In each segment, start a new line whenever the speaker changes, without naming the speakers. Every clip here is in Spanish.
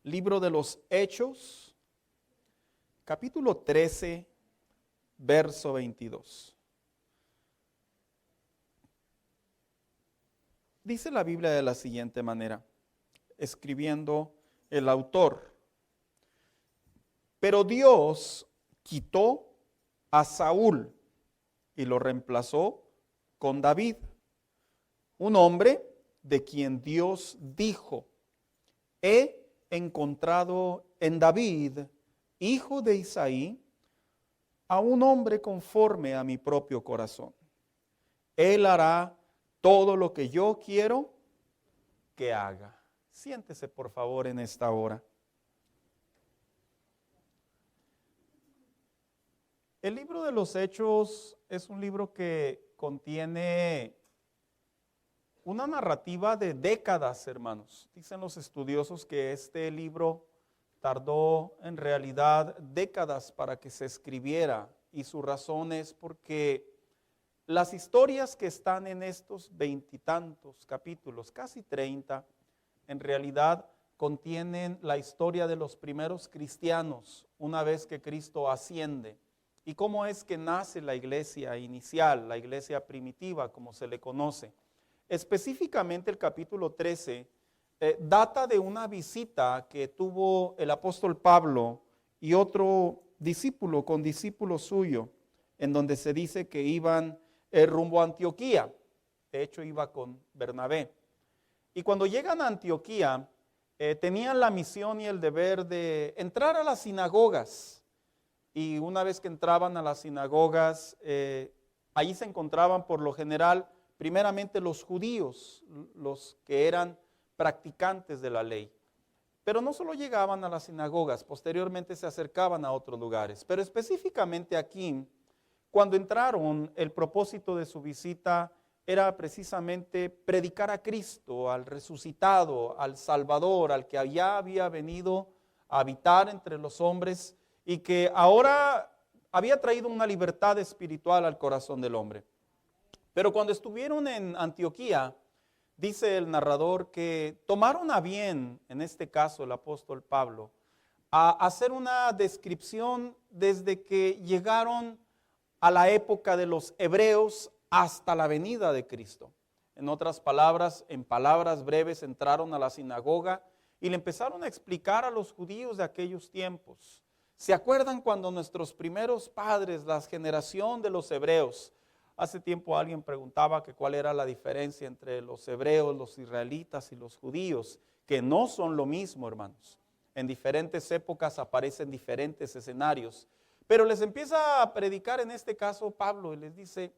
Libro de los Hechos, capítulo 13, verso 22. Dice la Biblia de la siguiente manera, escribiendo el autor: pero Dios quitó a Saúl y lo reemplazó con David, un hombre de quien Dios dijo: he encontrado en David, hijo de Isaí, a un hombre conforme a mi propio corazón. Él hará todo lo que yo quiero que haga. Siéntese por favor en esta hora. El libro de los Hechos es un libro que contiene una narrativa de décadas, hermanos. Dicen los estudiosos que este libro tardó en realidad décadas para que se escribiera, y su razón es porque las historias que están en estos veintitantos capítulos, casi 30, en realidad contienen la historia de los primeros cristianos una vez que Cristo asciende, y cómo es que nace la iglesia inicial, la iglesia primitiva, como se le conoce. Específicamente el capítulo 13 data de una visita que tuvo el apóstol Pablo y otro discípulo, condiscípulo suyo, en donde se dice que iban rumbo a Antioquía. De hecho iba con Bernabé. Y cuando llegan a Antioquía, tenían la misión y el deber de entrar a las sinagogas. Y una vez que entraban a las sinagogas, allí se encontraban por lo general primeramente los judíos, los que eran practicantes de la ley. Pero no solo llegaban a las sinagogas, posteriormente se acercaban a otros lugares. Pero específicamente aquí, cuando entraron, el propósito de su visita era precisamente predicar a Cristo, al resucitado, al Salvador, al que ya había venido a habitar entre los hombres y que ahora había traído una libertad espiritual al corazón del hombre. Pero cuando estuvieron en Antioquía, dice el narrador que tomaron a bien, en este caso el apóstol Pablo, a hacer una descripción desde que llegaron a la época de los hebreos hasta la venida de Cristo. En otras palabras, en palabras breves, entraron a la sinagoga y le empezaron a explicar a los judíos de aquellos tiempos. ¿Se acuerdan cuando nuestros primeros padres, la generación de los hebreos, hace tiempo alguien preguntaba que cuál era la diferencia entre los hebreos, los israelitas y los judíos, que no son lo mismo, hermanos. En diferentes épocas aparecen diferentes escenarios, pero les empieza a predicar en este caso Pablo y les dice: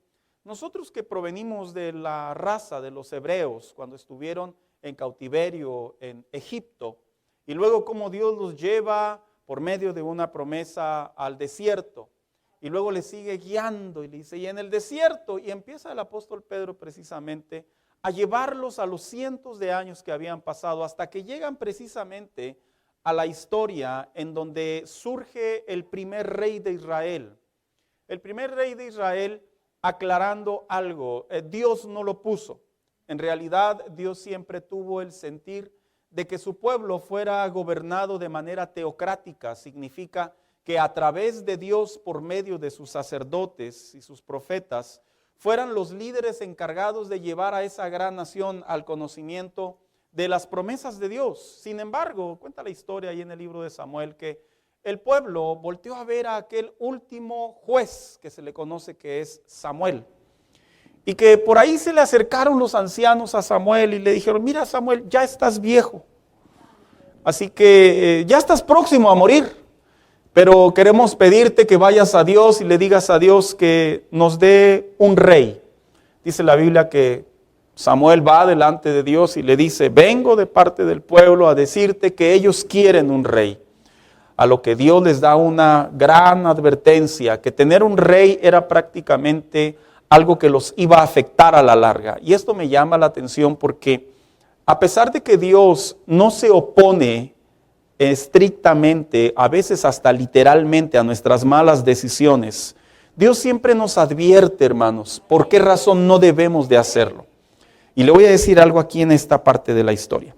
nosotros que provenimos de la raza de los hebreos cuando estuvieron en cautiverio en Egipto, y luego cómo Dios los lleva por medio de una promesa al desierto, y luego le sigue guiando y le dice, y en el desierto, y empieza el apóstol Pedro precisamente a llevarlos a los cientos de años que habían pasado, hasta que llegan precisamente a la historia en donde surge el primer rey de Israel. El primer rey de Israel aclarando algo, Dios no lo puso. En realidad Dios siempre tuvo el sentir de que su pueblo fuera gobernado de manera teocrática, significa que a través de Dios, por medio de sus sacerdotes y sus profetas, fueran los líderes encargados de llevar a esa gran nación al conocimiento de las promesas de Dios. Sin embargo, cuenta la historia ahí en el libro de Samuel que el pueblo volteó a ver a aquel último juez que se le conoce que es Samuel. Y que por ahí se le acercaron los ancianos a Samuel y le dijeron, mira Samuel, ya estás viejo, así que ya estás próximo a morir. Pero queremos pedirte que vayas a Dios y le digas a Dios que nos dé un rey. Dice la Biblia que Samuel va delante de Dios y le dice, vengo de parte del pueblo a decirte que ellos quieren un rey. A lo que Dios les da una gran advertencia, que tener un rey era prácticamente algo que los iba a afectar a la larga. Y esto me llama la atención porque a pesar de que Dios no se opone estrictamente, a veces hasta literalmente a nuestras malas decisiones, Dios siempre nos advierte, hermanos, por qué razón no debemos de hacerlo. Y le voy a decir algo aquí en esta parte de la historia.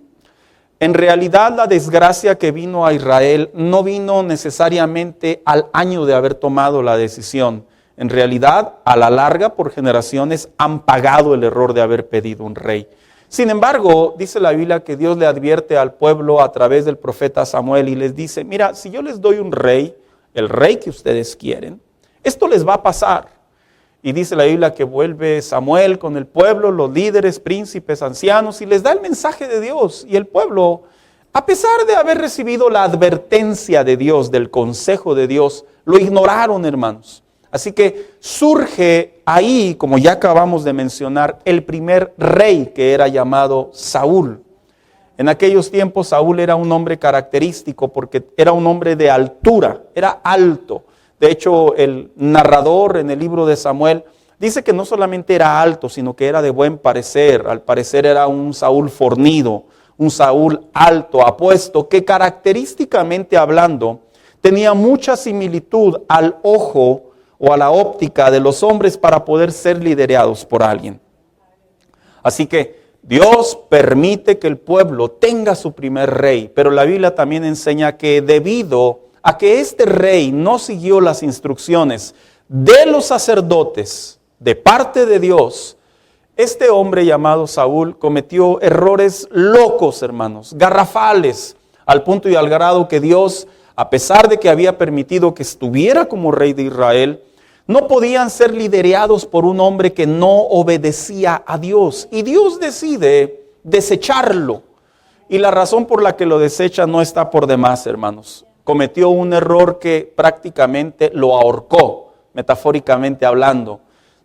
En realidad la desgracia que vino a Israel no vino necesariamente al año de haber tomado la decisión. En realidad, a la larga, por generaciones, han pagado el error de haber pedido un rey. Sin embargo, dice la Biblia que Dios le advierte al pueblo a través del profeta Samuel y les dice, mira, si yo les doy un rey, el rey que ustedes quieren, esto les va a pasar. Y dice la Biblia que vuelve Samuel con el pueblo, los líderes, príncipes, ancianos, y les da el mensaje de Dios. Y el pueblo, a pesar de haber recibido la advertencia de Dios, del consejo de Dios, lo ignoraron, hermanos. Así que surge ahí, como ya acabamos de mencionar, el primer rey que era llamado Saúl. En aquellos tiempos Saúl era un hombre característico porque era un hombre de altura, era alto. De hecho, el narrador en el libro de Samuel dice que no solamente era alto, sino que era de buen parecer. Al parecer era un Saúl fornido, un Saúl alto, apuesto, que característicamente hablando tenía mucha similitud al ojo o a la óptica de los hombres para poder ser liderados por alguien. Así que Dios permite que el pueblo tenga su primer rey, pero la Biblia también enseña que debido a que este rey no siguió las instrucciones de los sacerdotes de parte de Dios, este hombre llamado Saúl cometió errores locos, hermanos, garrafales, al punto y al grado que Dios, a pesar de que había permitido que estuviera como rey de Israel, no podían ser liderados por un hombre que no obedecía a Dios. Y Dios decide desecharlo. Y la razón por la que lo desecha no está por demás, hermanos. Cometió un error que prácticamente lo ahorcó, metafóricamente hablando.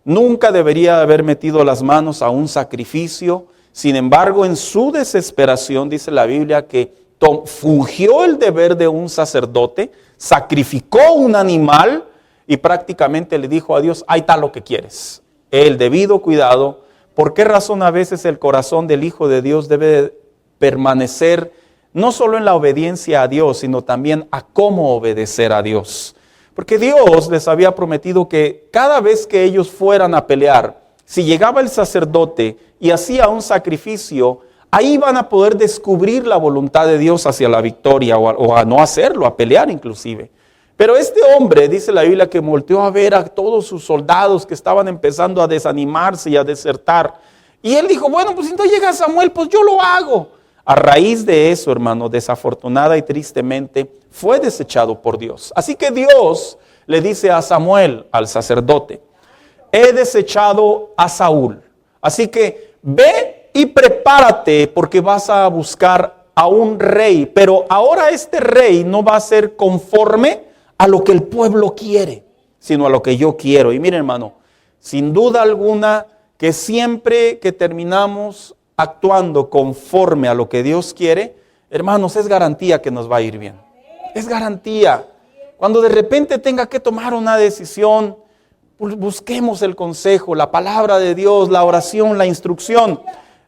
Nunca debería haber metido las manos a un sacrificio. Sin embargo, en su desesperación, dice la Biblia, que fungió el deber de un sacerdote, sacrificó un animal y prácticamente le dijo a Dios, ahí está lo que quieres. El debido cuidado. ¿Por qué razón a veces el corazón del Hijo de Dios debe permanecer no solo en la obediencia a Dios, sino también a cómo obedecer a Dios? Porque Dios les había prometido que cada vez que ellos fueran a pelear, si llegaba el sacerdote y hacía un sacrificio, ahí van a poder descubrir la voluntad de Dios hacia la victoria o a no hacerlo, a pelear inclusive. Pero este hombre, dice la Biblia, que volteó a ver a todos sus soldados que estaban empezando a desanimarse y a desertar. Y él dijo, bueno, pues si no llega Samuel, pues yo lo hago. A raíz de eso, hermano, desafortunada y tristemente, fue desechado por Dios. Así que Dios le dice a Samuel, al sacerdote, he desechado a Saúl. Así que ve y prepárate porque vas a buscar a un rey. Pero ahora este rey no va a ser conforme a lo que el pueblo quiere, sino a lo que yo quiero. Y mire, hermano, sin duda alguna que siempre que terminamos actuando conforme a lo que Dios quiere, hermanos, es garantía que nos va a ir bien. Es garantía. Cuando de repente tenga que tomar una decisión, busquemos el consejo, la palabra de Dios, la oración, la instrucción.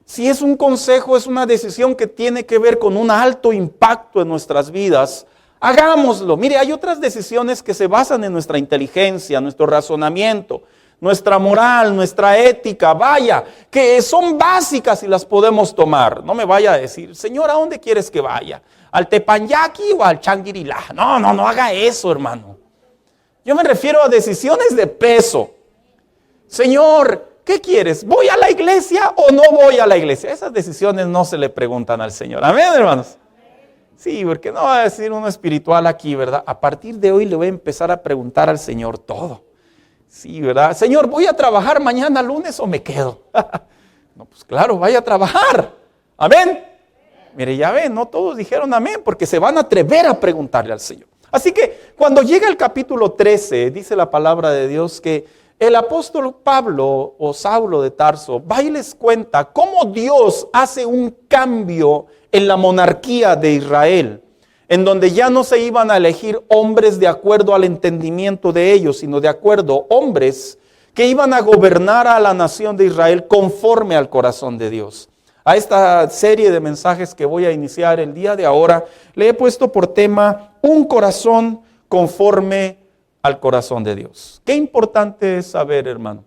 Si es un consejo, es una decisión que tiene que ver con un alto impacto en nuestras vidas, hagámoslo. Mire, hay otras decisiones que se basan en nuestra inteligencia, nuestro razonamiento, nuestra moral, nuestra ética, vaya, que son básicas y las podemos tomar. No me vaya a decir, Señor, ¿a dónde quieres que vaya? ¿Al Tepanyaki o al Changirilá? No haga eso, hermano. Yo me refiero a decisiones de peso. Señor, ¿qué quieres? ¿Voy a la iglesia o no voy a la iglesia? Esas decisiones no se le preguntan al Señor. Amén, hermanos. Sí, porque no va a decir uno espiritual aquí, ¿verdad? A partir de hoy le voy a empezar a preguntar al Señor todo. Sí, ¿verdad? Señor, ¿voy a trabajar mañana lunes o me quedo? No, pues claro, vaya a trabajar. Amén. Mire, ya ven, no todos dijeron amén porque se van a atrever a preguntarle al Señor. Así que cuando llega el capítulo 13, dice la palabra de Dios que el apóstol Pablo o Saulo de Tarso va y les cuenta cómo Dios hace un cambio en la monarquía de Israel, en donde ya no se iban a elegir hombres de acuerdo al entendimiento de ellos, sino de acuerdo hombres que iban a gobernar a la nación de Israel conforme al corazón de Dios. A esta serie de mensajes que voy a iniciar el día de ahora, le he puesto por tema un corazón conforme al corazón de Dios. Qué importante es saber, hermano,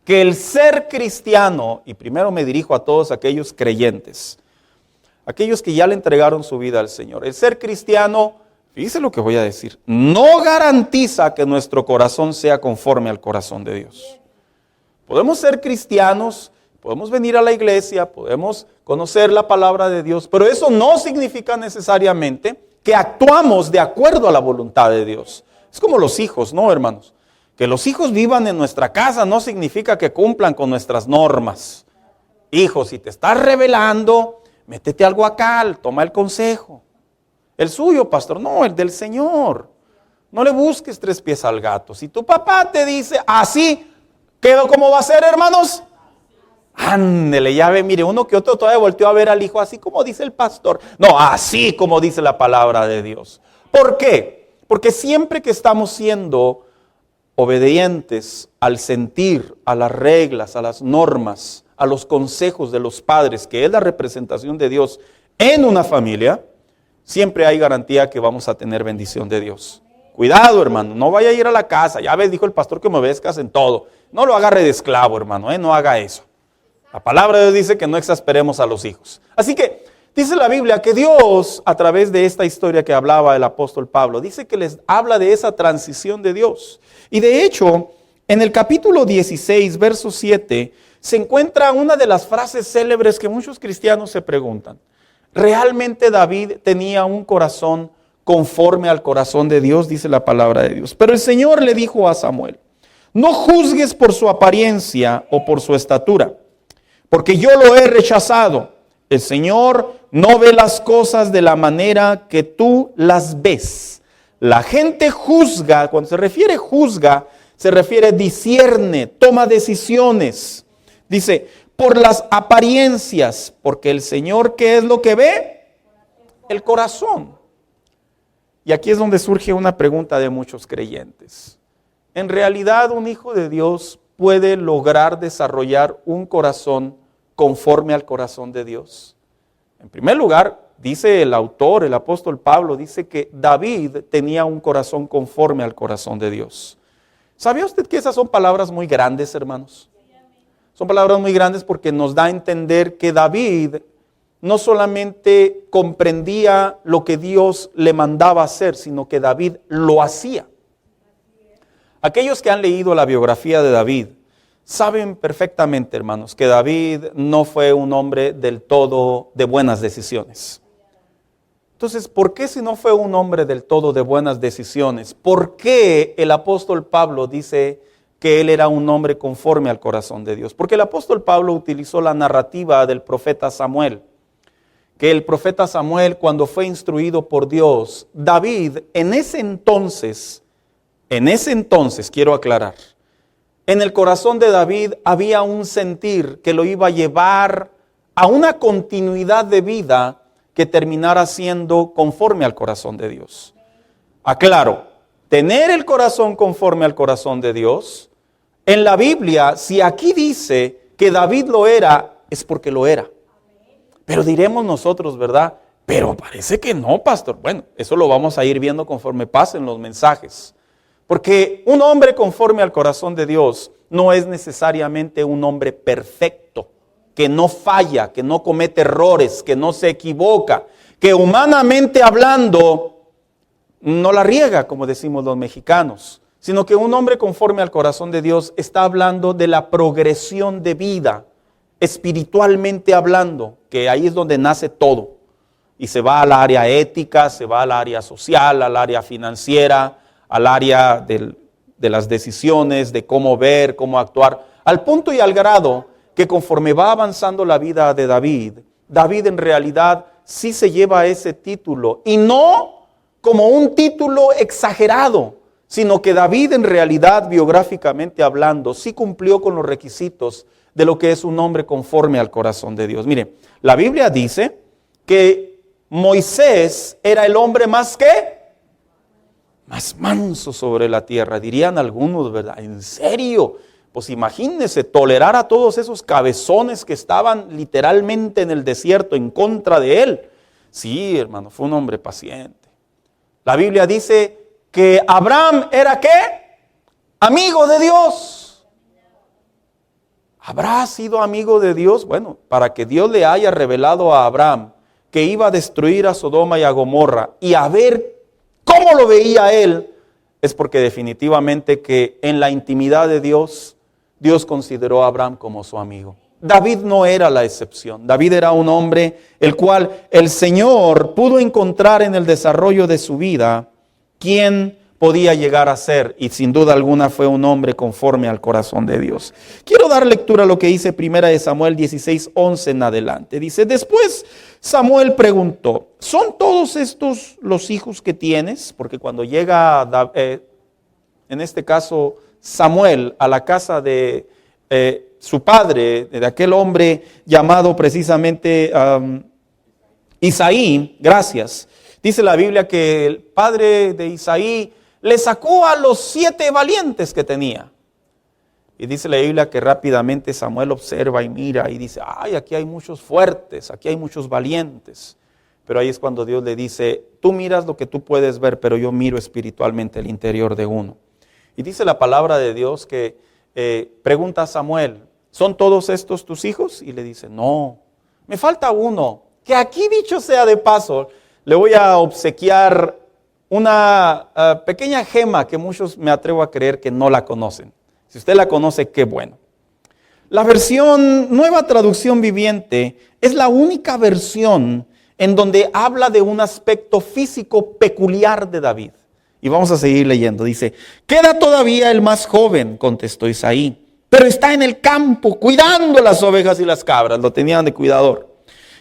que el ser cristiano, y primero me dirijo a todos aquellos creyentes, aquellos que ya le entregaron su vida al Señor. El ser cristiano, fíjese lo que voy a decir, no garantiza que nuestro corazón sea conforme al corazón de Dios. Podemos ser cristianos, podemos venir a la iglesia, podemos conocer la palabra de Dios, pero eso no significa necesariamente que actuamos de acuerdo a la voluntad de Dios. Es como los hijos, ¿no, hermanos? Que los hijos vivan en nuestra casa no significa que cumplan con nuestras normas. Hijo, si te estás rebelando, métete algo acá, toma el consejo. El suyo, pastor, no, el del Señor. No le busques tres pies al gato. Si tu papá te dice así, ¿cómo va a ser, hermanos? Ándele, ya ve, mire, uno que otro todavía volteó a ver al hijo así como dice el pastor. No, así como dice la palabra de Dios. ¿Por qué? Porque siempre que estamos siendo obedientes al sentir, a las reglas, a las normas, a los consejos de los padres, que es la representación de Dios en una familia, siempre hay garantía que vamos a tener bendición de Dios. Cuidado, hermano, no vaya a ir a la casa. Ya ves, dijo el pastor que me obedezcas en todo. No lo agarre de esclavo, hermano, no haga eso. La palabra de Dios dice que no exasperemos a los hijos. Así que dice la Biblia que Dios, a través de esta historia que hablaba el apóstol Pablo, dice que les habla de esa transición de Dios. Y de hecho, en el capítulo 16, verso 7, se encuentra una de las frases célebres que muchos cristianos se preguntan. ¿Realmente David tenía un corazón conforme al corazón de Dios? Dice la palabra de Dios. Pero el Señor le dijo a Samuel, no juzgues por su apariencia o por su estatura, porque yo lo he rechazado. El Señor no ve las cosas de la manera que tú las ves. La gente juzga, cuando se refiere juzga, se refiere discierne, toma decisiones. Dice, por las apariencias, porque el Señor, ¿qué es lo que ve? El corazón. Y aquí es donde surge una pregunta de muchos creyentes. ¿En realidad un hijo de Dios puede lograr desarrollar un corazón conforme al corazón de Dios? En primer lugar, dice el autor, el apóstol Pablo, dice que David tenía un corazón conforme al corazón de Dios. ¿Sabía usted que esas son palabras muy grandes, hermanos? Son palabras muy grandes porque nos da a entender que David no solamente comprendía lo que Dios le mandaba hacer, sino que David lo hacía. Aquellos que han leído la biografía de David saben perfectamente, hermanos, que David no fue un hombre del todo de buenas decisiones. Entonces, ¿por qué si no fue un hombre del todo de buenas decisiones? ¿Por qué el apóstol Pablo dice que él era un hombre conforme al corazón de Dios? Porque el apóstol Pablo utilizó la narrativa del profeta Samuel. Que el profeta Samuel, cuando fue instruido por Dios, David en ese entonces, quiero aclarar, en el corazón de David había un sentir que lo iba a llevar a una continuidad de vida que terminara siendo conforme al corazón de Dios. Aclaro, tener el corazón conforme al corazón de Dios, en la Biblia, si aquí dice que David lo era, es porque lo era. Pero diremos nosotros, ¿verdad? Pero parece que no, pastor. Bueno, eso lo vamos a ir viendo conforme pasen los mensajes. Porque un hombre conforme al corazón de Dios no es necesariamente un hombre perfecto, que no falla, que no comete errores, que no se equivoca, que humanamente hablando no la riega, como decimos los mexicanos, sino que un hombre conforme al corazón de Dios está hablando de la progresión de vida, espiritualmente hablando, que ahí es donde nace todo. Y se va al área ética, se va al área social, al área financiera, al área de las decisiones, de cómo ver, cómo actuar, al punto y al grado que conforme va avanzando la vida de David, David en realidad sí se lleva ese título, y no como un título exagerado, sino que David en realidad, biográficamente hablando, sí cumplió con los requisitos de lo que es un hombre conforme al corazón de Dios. Mire, la Biblia dice que Moisés era el hombre más manso sobre la tierra, dirían algunos, ¿verdad? ¿En serio? Pues imagínense, tolerar a todos esos cabezones que estaban literalmente en el desierto en contra de él. Sí, hermano, fue un hombre paciente. La Biblia dice que Abraham era ¿qué? Amigo de Dios. ¿Habrá sido amigo de Dios? Bueno, para que Dios le haya revelado a Abraham que iba a destruir a Sodoma y a Gomorra, y a ver cómo lo veía él, es porque definitivamente que en la intimidad de Dios, Dios consideró a Abraham como su amigo. David no era la excepción. David era un hombre el cual el Señor pudo encontrar en el desarrollo de su vida quién podía llegar a ser, y sin duda alguna fue un hombre conforme al corazón de Dios. Quiero dar lectura a lo que dice 1 Samuel 16:11 en adelante. Dice: después Samuel preguntó, ¿son todos estos los hijos que tienes? Porque cuando llega, en este caso, Samuel a la casa de su padre, de aquel hombre llamado precisamente Isaí, gracias. Dice la Biblia que el padre de Isaí le sacó a los 7 valientes que tenía. Y dice la Biblia que rápidamente Samuel observa y mira y dice, ay, aquí hay muchos fuertes, aquí hay muchos valientes. Pero ahí es cuando Dios le dice, tú miras lo que tú puedes ver, pero yo miro espiritualmente el interior de uno. Y dice la palabra de Dios que pregunta a Samuel, ¿son todos estos tus hijos? Y le dice, no, me falta uno, que aquí dicho sea de paso, le voy a obsequiar una pequeña gema que muchos me atrevo a creer que no la conocen. Si usted la conoce, qué bueno. La versión Nueva Traducción Viviente es la única versión en donde habla de un aspecto físico peculiar de David. Y vamos a seguir leyendo. Dice, queda todavía el más joven, contestó Isaí, pero está en el campo cuidando las ovejas y las cabras. Lo tenían de cuidador.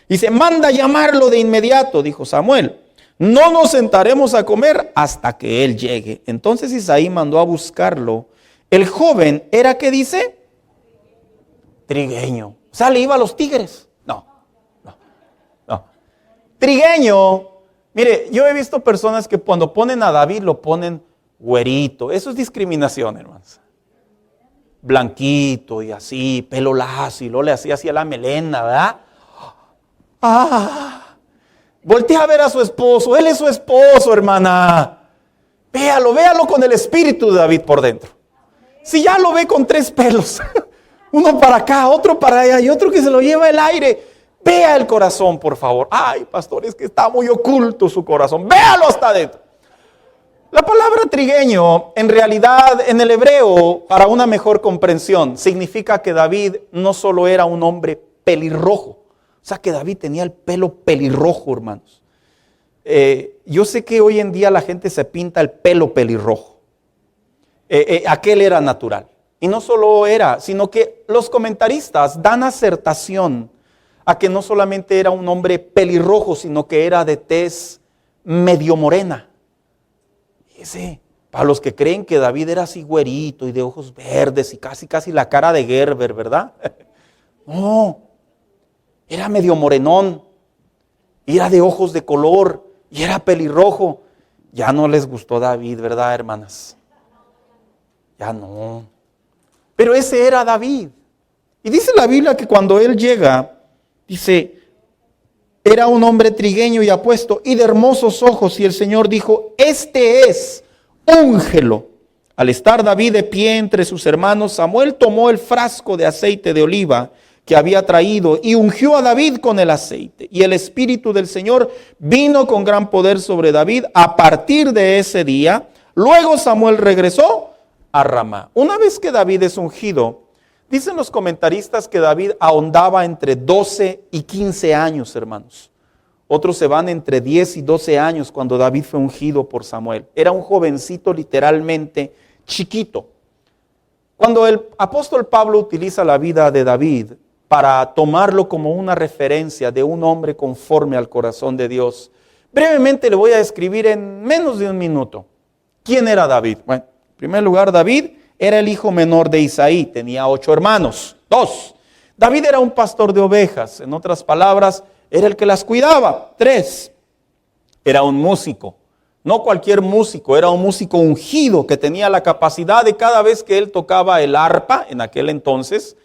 Dice, manda llamarlo de inmediato, dijo Samuel. No nos sentaremos a comer hasta que él llegue. Entonces Isaí mandó a buscarlo. El joven era, ¿qué dice? Trigueño. O sea, le iba a los tigres. No. Trigueño. Mire, yo he visto personas que cuando ponen a David lo ponen güerito. Eso es discriminación, hermanos. Blanquito y así, pelo lacio, y luego le hacía así a la melena, ¿verdad? Voltea a ver a su esposo. Él es su esposo, hermana. Véalo con el espíritu de David por dentro. Si ya lo ve con 3 pelos, uno para acá, otro para allá y otro que se lo lleva el aire, vea el corazón, por favor. Ay, pastor, es que está muy oculto su corazón. Véalo hasta adentro. La palabra trigueño, en realidad, en el hebreo, para una mejor comprensión, significa que David no solo era un hombre pelirrojo. O sea, que David tenía el pelo pelirrojo, hermanos. Yo sé que hoy en día la gente se pinta el pelo pelirrojo. Aquel era natural. Y no solo era, sino que los comentaristas dan acertación a que no solamente era un hombre pelirrojo, sino que era de tez medio morena. Fíjese, para los que creen que David era así güerito y de ojos verdes y casi la cara de Gerber, ¿verdad? No, era medio morenón, y era de ojos de color, y era pelirrojo. Ya no les gustó David, ¿verdad, hermanas? Ya no. Pero ese era David. Y dice la Biblia que cuando él llega, dice, era un hombre trigueño y apuesto y de hermosos ojos. Y el Señor dijo, este es, úngelo. Al estar David de pie entre sus hermanos, Samuel tomó el frasco de aceite de oliva que había traído y ungió a David con el aceite. Y el Espíritu del Señor vino con gran poder sobre David a partir de ese día. Luego Samuel regresó a Ramá. Una vez que David es ungido, dicen los comentaristas que David ahondaba entre 12 y 15 años, hermanos. Otros se van entre 10 y 12 años cuando David fue ungido por Samuel. Era un jovencito literalmente chiquito. Cuando el apóstol Pablo utiliza la vida de David para tomarlo como una referencia de un hombre conforme al corazón de Dios, brevemente le voy a describir en menos de un minuto. ¿Quién era David? Bueno, en primer lugar, David era el hijo menor de Isaí, tenía 8 hermanos, 2. David era un pastor de ovejas, en otras palabras, era el que las cuidaba. 3. Era un músico, no cualquier músico, era un músico ungido que tenía la capacidad de cada vez que él tocaba el arpa, en aquel entonces,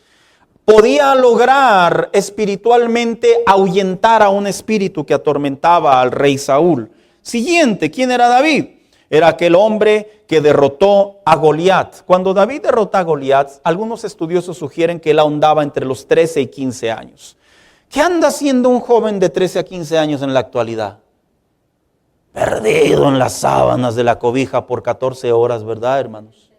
podía lograr espiritualmente ahuyentar a un espíritu que atormentaba al rey Saúl. Siguiente, ¿quién era David? Era aquel hombre que derrotó a Goliat. Cuando David derrota a Goliat, algunos estudiosos sugieren que él ahondaba entre los 13 y 15 años. ¿Qué anda haciendo un joven de 13 a 15 años en la actualidad? Perdido en las sábanas de la cobija por 14 horas, ¿verdad, hermanos?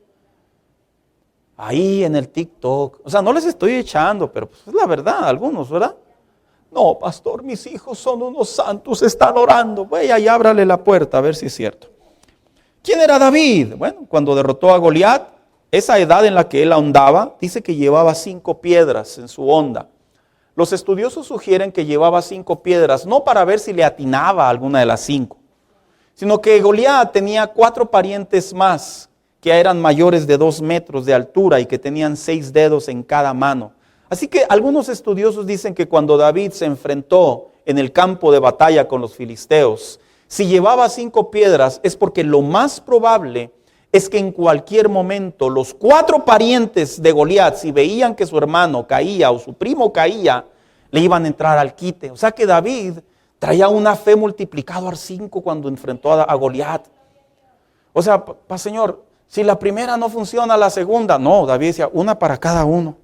Ahí en el TikTok. O sea, no les estoy echando, pero pues es la verdad, algunos, ¿verdad? No, pastor, mis hijos son unos santos, están orando. Vaya y ábrale la puerta a ver si es cierto. ¿Quién era David? Bueno, cuando derrotó a Goliat, esa edad en la que él ahondaba, dice que llevaba 5 piedras en su honda. Los estudiosos sugieren que llevaba 5 piedras, no para ver si le atinaba a alguna de las 5, sino que Goliat tenía 4 parientes más, que eran mayores de 2 metros de altura y que tenían 6 dedos en cada mano. Así que algunos estudiosos dicen que cuando David se enfrentó en el campo de batalla con los filisteos, si llevaba 5 piedras es porque lo más probable es que en cualquier momento los 4 parientes de Goliat, si veían que su hermano caía o su primo caía, le iban a entrar al quite. O sea que David traía una fe multiplicado al 5 cuando enfrentó a Goliat. O sea, Señor, si la primera no funciona, la segunda. No, David decía, una para cada uno.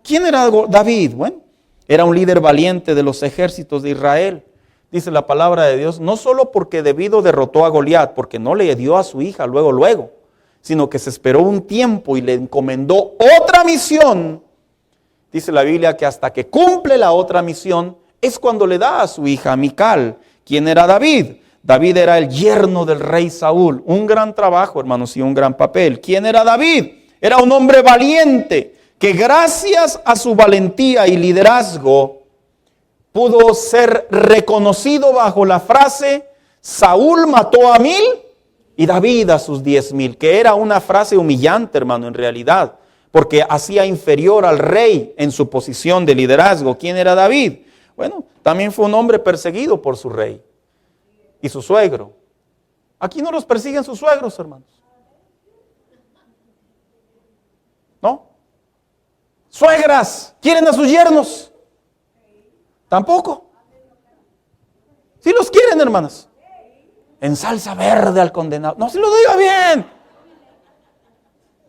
¿Quién era David? Bueno, era un líder valiente de los ejércitos de Israel. Dice la palabra de Dios, no solo porque David derrotó a Goliat, porque no le dio a su hija luego, sino que se esperó un tiempo y le encomendó otra misión. Dice la Biblia que hasta que cumple la otra misión es cuando le da a su hija Mical. ¿Quién era David? David era el yerno del rey Saúl. Un gran trabajo, hermanos, y un gran papel. ¿Quién era David? Era un hombre valiente que gracias a su valentía y liderazgo pudo ser reconocido bajo la frase Saúl mató a 1000 y David a sus 10,000, que era una frase humillante, hermano, en realidad, porque hacía inferior al rey en su posición de liderazgo. ¿Quién era David? Bueno, también fue un hombre perseguido por su rey y su suegro. Aquí no los persiguen sus suegros, hermanos. ¿No? Suegras, ¿quieren a sus yernos? Tampoco. Si los quieren, hermanas. En salsa verde al condenado. No, si lo diga bien.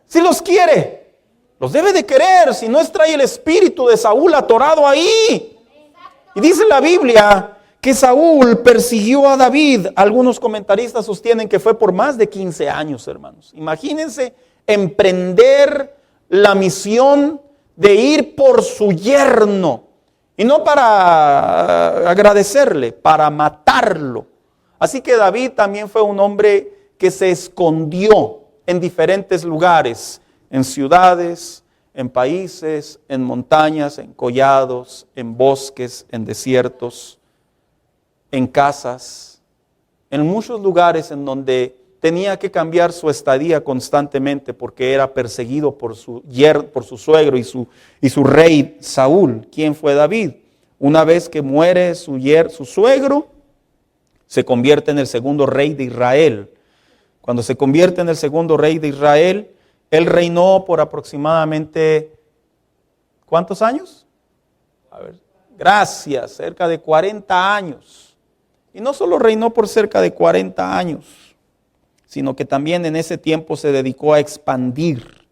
Si los quiere, los debe de querer. Si no, trae el espíritu de Saúl atorado ahí. Y dice la Biblia que Saúl persiguió a David. Algunos comentaristas sostienen que fue por más de 15 años, hermanos. Imagínense emprender la misión de ir por su yerno. Y no para agradecerle, para matarlo. Así que David también fue un hombre que se escondió en diferentes lugares, en ciudades, en países, en montañas, en collados, en bosques, en desiertos, en casas, en muchos lugares en donde tenía que cambiar su estadía constantemente porque era perseguido por su suegro y su rey Saúl. ¿Quién fue David? Una vez que muere su suegro, se convierte en el segundo rey de Israel. Cuando se convierte en el segundo rey de Israel, él reinó por aproximadamente, ¿cuántos años? A ver, gracias, cerca de 40 años. Y no solo reinó por cerca de 40 años, sino que también en ese tiempo se dedicó a expandir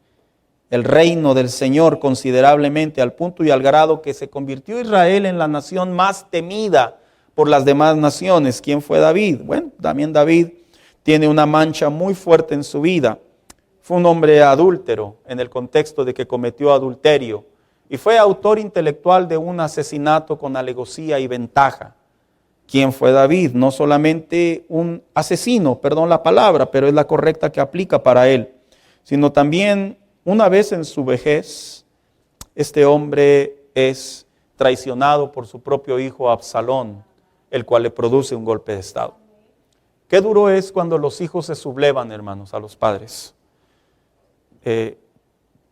el reino del Señor considerablemente, al punto y al grado que se convirtió Israel en la nación más temida por las demás naciones. ¿Quién fue David? Bueno, también David tiene una mancha muy fuerte en su vida. Fue un hombre adúltero en el contexto de que cometió adulterio y fue autor intelectual de un asesinato con alevosía y ventaja. ¿Quién fue David? No solamente un asesino, perdón la palabra, pero es la correcta que aplica para él, sino también una vez en su vejez, este hombre es traicionado por su propio hijo Absalón, el cual le produce un golpe de estado. Qué duro es cuando los hijos se sublevan, hermanos, a los padres.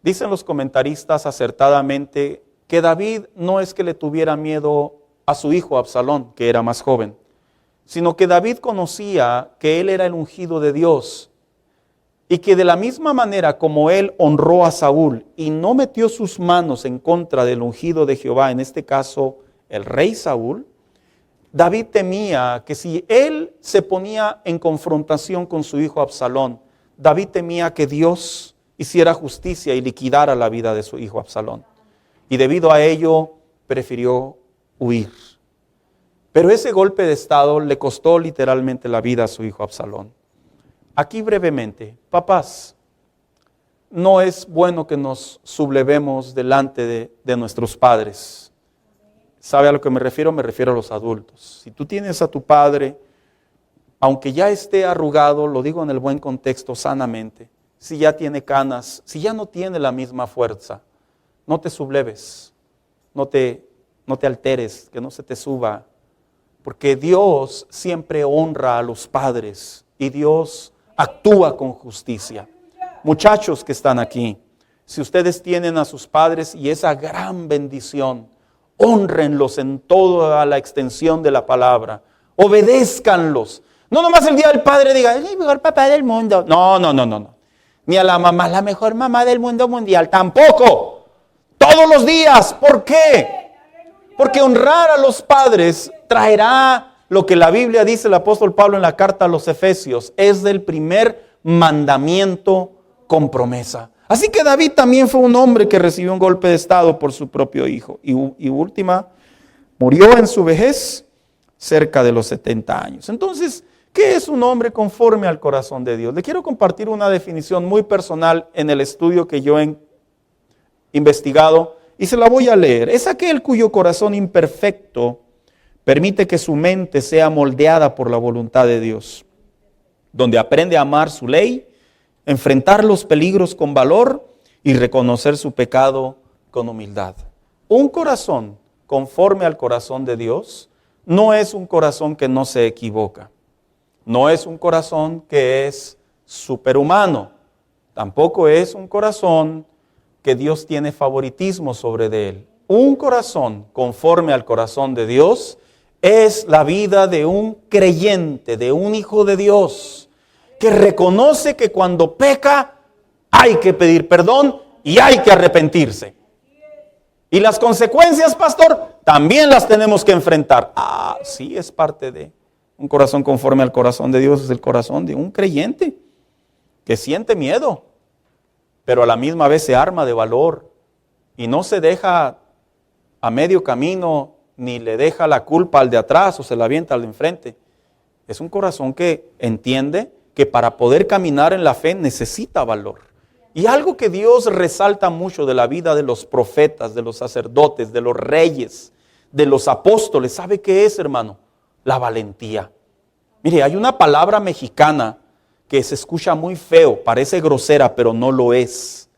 Dicen los comentaristas acertadamente que David no es que le tuviera miedo a su hijo Absalón, que era más joven, sino que David conocía que él era el ungido de Dios y que de la misma manera como él honró a Saúl y no metió sus manos en contra del ungido de Jehová, en este caso el rey Saúl, David temía que si él se ponía en confrontación con su hijo Absalón, David temía que Dios hiciera justicia y liquidara la vida de su hijo Absalón. Y debido a ello, prefirió huir. Pero ese golpe de estado le costó literalmente la vida a su hijo Absalón. Aquí brevemente, papás, no es bueno que nos sublevemos delante de nuestros padres. ¿Sabe a lo que me refiero? Me refiero a los adultos. Si tú tienes a tu padre, aunque ya esté arrugado, lo digo en el buen contexto, sanamente, si ya tiene canas, si ya no tiene la misma fuerza, no te subleves, no te alteres, que no se te suba, porque Dios siempre honra a los padres y Dios actúa con justicia. Muchachos que están aquí, si ustedes tienen a sus padres y esa gran bendición, hónrenlos en toda la extensión de la palabra, obedézcanlos. No nomás el día del padre diga, es el mejor papá del mundo. No. Ni a la mamá, la mejor mamá del mundo mundial. Tampoco. Todos los días. ¿Por qué? Porque honrar a los padres traerá lo que la Biblia dice el apóstol Pablo en la carta a los Efesios. Es del primer mandamiento con promesa. Así que David también fue un hombre que recibió un golpe de estado por su propio hijo. Y última, murió en su vejez cerca de los 70 años. Entonces, ¿qué es un hombre conforme al corazón de Dios? Le quiero compartir una definición muy personal en el estudio que yo he investigado y se la voy a leer. Es aquel cuyo corazón imperfecto permite que su mente sea moldeada por la voluntad de Dios, donde aprende a amar su ley, enfrentar los peligros con valor y reconocer su pecado con humildad. Un corazón conforme al corazón de Dios no es un corazón que no se equivoca. No es un corazón que es superhumano. Tampoco es un corazón que Dios tiene favoritismo sobre de él. Un corazón conforme al corazón de Dios es la vida de un creyente, de un hijo de Dios, que reconoce que cuando peca hay que pedir perdón y hay que arrepentirse. Y las consecuencias, pastor, también las tenemos que enfrentar. Sí, es parte de un corazón conforme al corazón de Dios, es el corazón de un creyente que siente miedo, pero a la misma vez se arma de valor y no se deja a medio camino ni le deja la culpa al de atrás o se la avienta al de enfrente. Es un corazón que entiende que para poder caminar en la fe necesita valor. Y algo que Dios resalta mucho de la vida de los profetas, de los sacerdotes, de los reyes, de los apóstoles, ¿sabe qué es, hermano? La valentía. Mire, hay una palabra mexicana que se escucha muy feo, parece grosera, pero no lo es.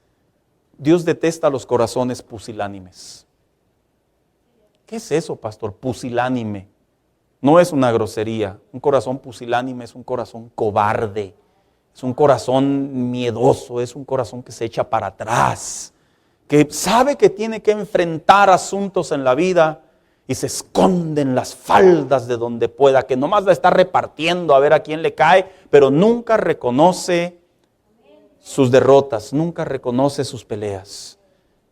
Dios detesta los corazones pusilánimes. ¿Qué es eso, pastor? Pusilánime. No es una grosería. Un corazón pusilánime es un corazón cobarde. Es un corazón miedoso, es un corazón que se echa para atrás, que sabe que tiene que enfrentar asuntos en la vida y se esconde en las faldas de donde pueda, que nomás la está repartiendo a ver a quién le cae, pero nunca reconoce sus derrotas, nunca reconoce sus peleas.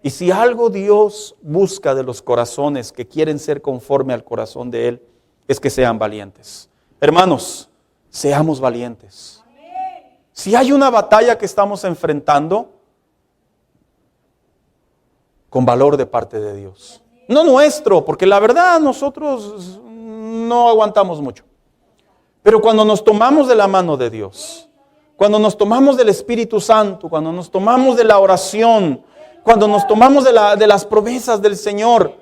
Y si algo Dios busca de los corazones que quieren ser conforme al corazón de Él, es que sean valientes. Hermanos, seamos valientes. Si hay una batalla que estamos enfrentando, con valor de parte de Dios. No nuestro, porque la verdad nosotros no aguantamos mucho. Pero cuando nos tomamos de la mano de Dios, cuando nos tomamos del Espíritu Santo, cuando nos tomamos de la oración, cuando nos tomamos de las promesas del Señor,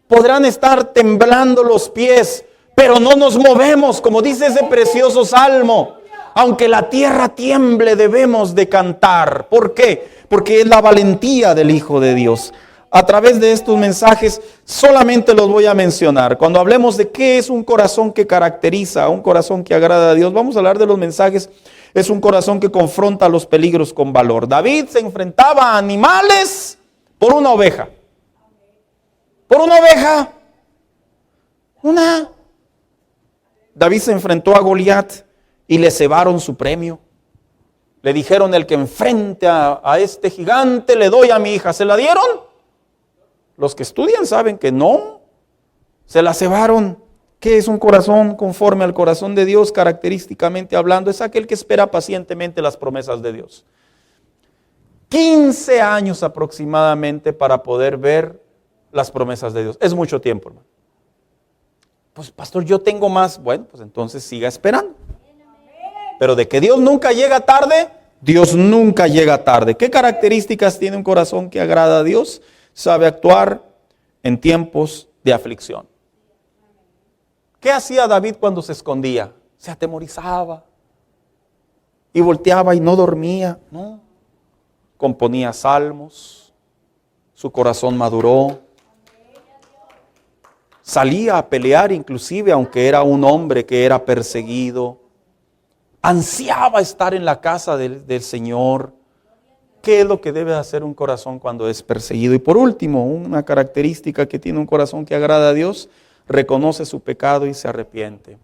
podrán estar temblando los pies, pero no nos movemos, como dice ese precioso salmo. Aunque la tierra tiemble, debemos de cantar. ¿Por qué? Porque es la valentía del Hijo de Dios. A través de estos mensajes solamente los voy a mencionar. Cuando hablemos de qué es un corazón que caracteriza, un corazón que agrada a Dios, vamos a hablar de los mensajes. Es un corazón que confronta los peligros con valor. David se enfrentaba a animales por una oveja. Por una oveja. David se enfrentó a Goliat y le cebaron su premio. Le dijeron, el que enfrente a este gigante le doy a mi hija. ¿Se la dieron? Los que estudian saben que no. Se la cebaron. ¿Qué es un corazón conforme al corazón de Dios? Característicamente hablando, es aquel que espera pacientemente las promesas de Dios. 15 años aproximadamente para poder ver las promesas de Dios. Es mucho tiempo, hermano. Pues pastor, yo tengo más. Bueno, pues entonces siga esperando. Pero de que Dios nunca llega tarde, Dios nunca llega tarde. ¿Qué características tiene un corazón que agrada a Dios? Sabe actuar en tiempos de aflicción. ¿Qué hacía David cuando se escondía? Se atemorizaba y volteaba y no dormía. No, componía salmos, su corazón maduró. Salía a pelear inclusive aunque era un hombre que era perseguido. Ansiaba estar en la casa del Señor. ¿Qué es lo que debe hacer un corazón cuando es perseguido? Y por último, una característica que tiene un corazón que agrada a Dios, reconoce su pecado y se arrepiente.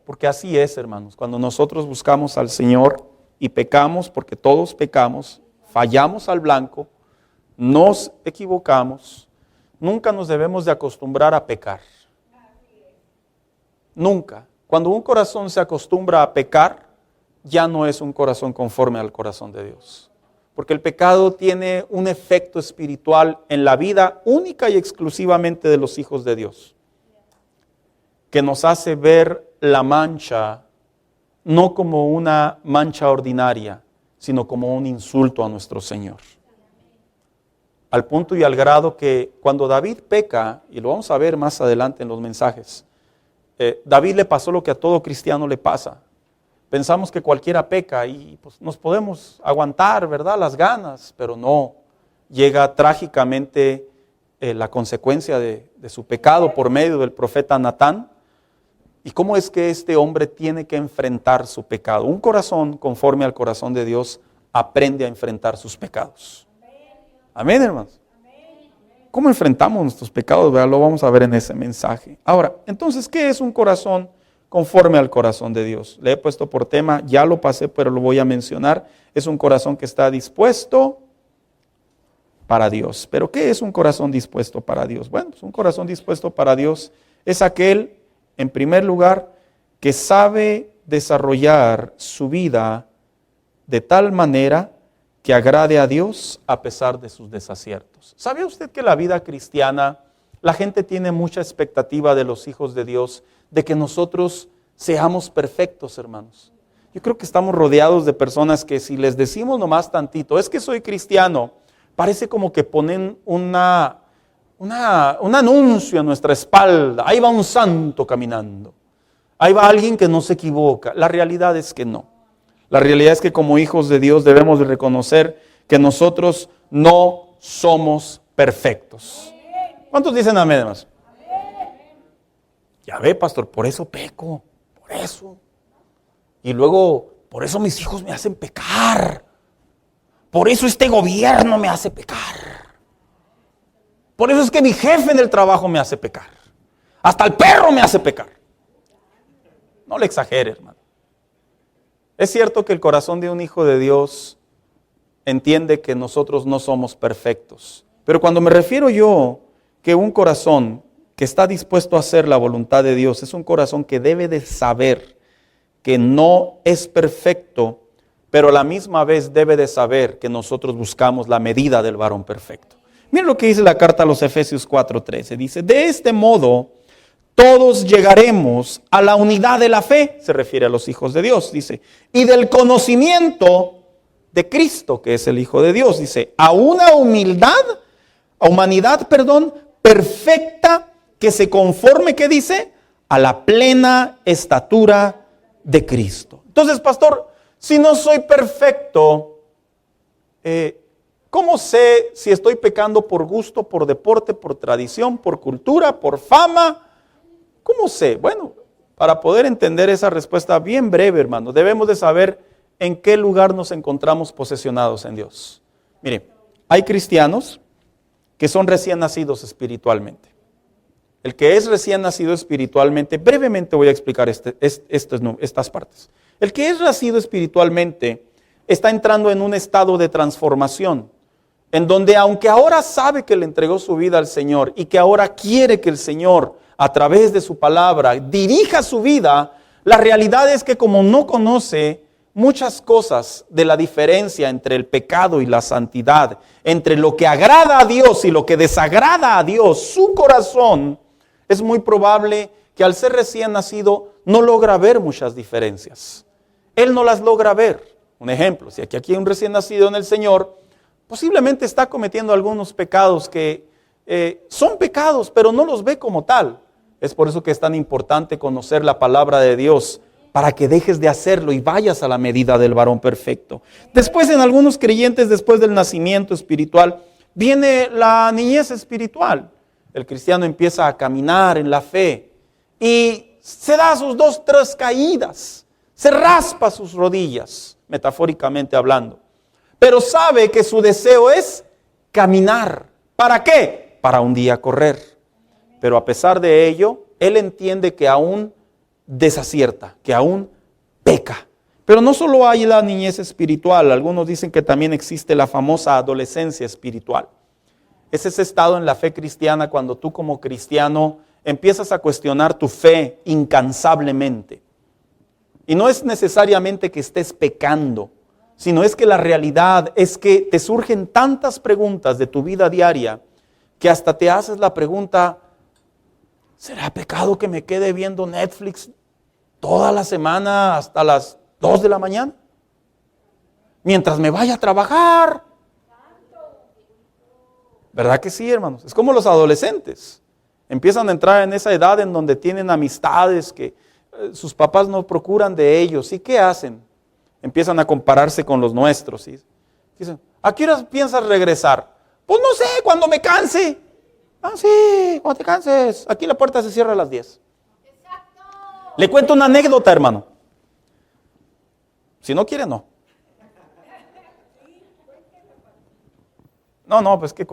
Porque así es, hermanos, cuando nosotros buscamos al Señor y pecamos, porque todos pecamos, fallamos al blanco, nos equivocamos, nunca nos debemos de acostumbrar a pecar. Nunca. Cuando un corazón se acostumbra a pecar, ya no es un corazón conforme al corazón de Dios. Porque el pecado tiene un efecto espiritual en la vida única y exclusivamente de los hijos de Dios, que nos hace ver la mancha no como una mancha ordinaria, sino como un insulto a nuestro Señor. Al punto y al grado que cuando David peca, y lo vamos a ver más adelante en los mensajes, David le pasó lo que a todo cristiano le pasa. Pensamos que cualquiera peca y pues, nos podemos aguantar, ¿verdad? Las ganas, pero no. Llega trágicamente la consecuencia de su pecado por medio del profeta Natán. ¿Y cómo es que este hombre tiene que enfrentar su pecado? Un corazón conforme al corazón de Dios aprende a enfrentar sus pecados. Amén, hermanos. ¿Cómo enfrentamos nuestros pecados? ¿Verdad? Lo vamos a ver en ese mensaje. Ahora, entonces, ¿qué es un corazón conforme al corazón de Dios? Le he puesto por tema, ya lo pasé, pero lo voy a mencionar. Es un corazón que está dispuesto para Dios. ¿Pero qué es un corazón dispuesto para Dios? Bueno, pues un corazón dispuesto para Dios es aquel, en primer lugar, que sabe desarrollar su vida de tal manera que agrade a Dios a pesar de sus desaciertos. ¿Sabe usted que la vida cristiana, la gente tiene mucha expectativa de los hijos de Dios, de que nosotros seamos perfectos, hermanos? Yo creo que estamos rodeados de personas que si les decimos nomás tantito, es que soy cristiano, parece como que ponen un anuncio en nuestra espalda. Ahí va un santo caminando. Ahí va alguien que no se equivoca. La realidad es que no. La realidad es que como hijos de Dios debemos de reconocer que nosotros no somos perfectos. ¿Cuántos dicen amén, hermanos? Ya ve, pastor, por eso peco, por eso. Y luego, por eso mis hijos me hacen pecar. Por eso este gobierno me hace pecar. Por eso es que mi jefe en el trabajo me hace pecar. Hasta el perro me hace pecar. No le exagere, hermano. Es cierto que el corazón de un hijo de Dios entiende que nosotros no somos perfectos. Pero cuando me refiero yo que un corazón que está dispuesto a hacer la voluntad de Dios es un corazón que debe de saber que no es perfecto, pero a la misma vez debe de saber que nosotros buscamos la medida del varón perfecto. Miren lo que dice la carta a los Efesios 4:13. Dice, de este modo todos llegaremos a la unidad de la fe, se refiere a los hijos de Dios, dice, y del conocimiento de Cristo, que es el Hijo de Dios, dice, a una humanidad, perfecta, que se conforme, ¿qué dice? A la plena estatura de Cristo. Entonces, pastor, si no soy perfecto, ¿cómo sé si estoy pecando por gusto, por deporte, por tradición, por cultura, por fama? ¿Cómo sé? Bueno, para poder entender esa respuesta bien breve, hermano, debemos de saber en qué lugar nos encontramos posesionados en Dios. Mire, hay cristianos que son recién nacidos espiritualmente. El que es recién nacido espiritualmente, brevemente voy a explicar estas partes. El que es nacido espiritualmente está entrando en un estado de transformación, en donde aunque ahora sabe que le entregó su vida al Señor y que ahora quiere que el Señor a través de su palabra dirija su vida, la realidad es que como no conoce muchas cosas de la diferencia entre el pecado y la santidad, entre lo que agrada a Dios y lo que desagrada a Dios, su corazón es muy probable que al ser recién nacido no logra ver muchas diferencias. Él no las logra ver. Un ejemplo, si aquí hay un recién nacido en el Señor, posiblemente está cometiendo algunos pecados que son pecados, pero no los ve como tal. Es por eso que es tan importante conocer la palabra de Dios, para que dejes de hacerlo y vayas a la medida del varón perfecto. Después, en algunos creyentes, después del nacimiento espiritual, viene la niñez espiritual. El cristiano empieza a caminar en la fe y se da sus 2, 3 caídas, se raspa sus rodillas, metafóricamente hablando, pero sabe que su deseo es caminar. ¿Para qué? Para un día correr. Pero a pesar de ello, él entiende que aún desacierta, que aún peca. Pero no solo hay la niñez espiritual, algunos dicen que también existe la famosa adolescencia espiritual. Es ese estado en la fe cristiana cuando tú como cristiano empiezas a cuestionar tu fe incansablemente. Y no es necesariamente que estés pecando, sino es que la realidad es que te surgen tantas preguntas de tu vida diaria que hasta te haces la pregunta: ¿será pecado que me quede viendo Netflix toda la semana hasta las 2 de la mañana? Mientras me vaya a trabajar. ¿Verdad que sí, hermanos? Es como los adolescentes. Empiezan a entrar en esa edad en donde tienen amistades que sus papás no procuran de ellos. ¿Y qué hacen? Empiezan a compararse con los nuestros. ¿Sí? Dicen: ¿a qué horas piensas regresar? Pues no sé, cuando me canse. Ah, sí, cuando te canses. Aquí la puerta se cierra a las 10. Exacto. Le cuento una anécdota, hermano. Si no quiere, no. No, pues que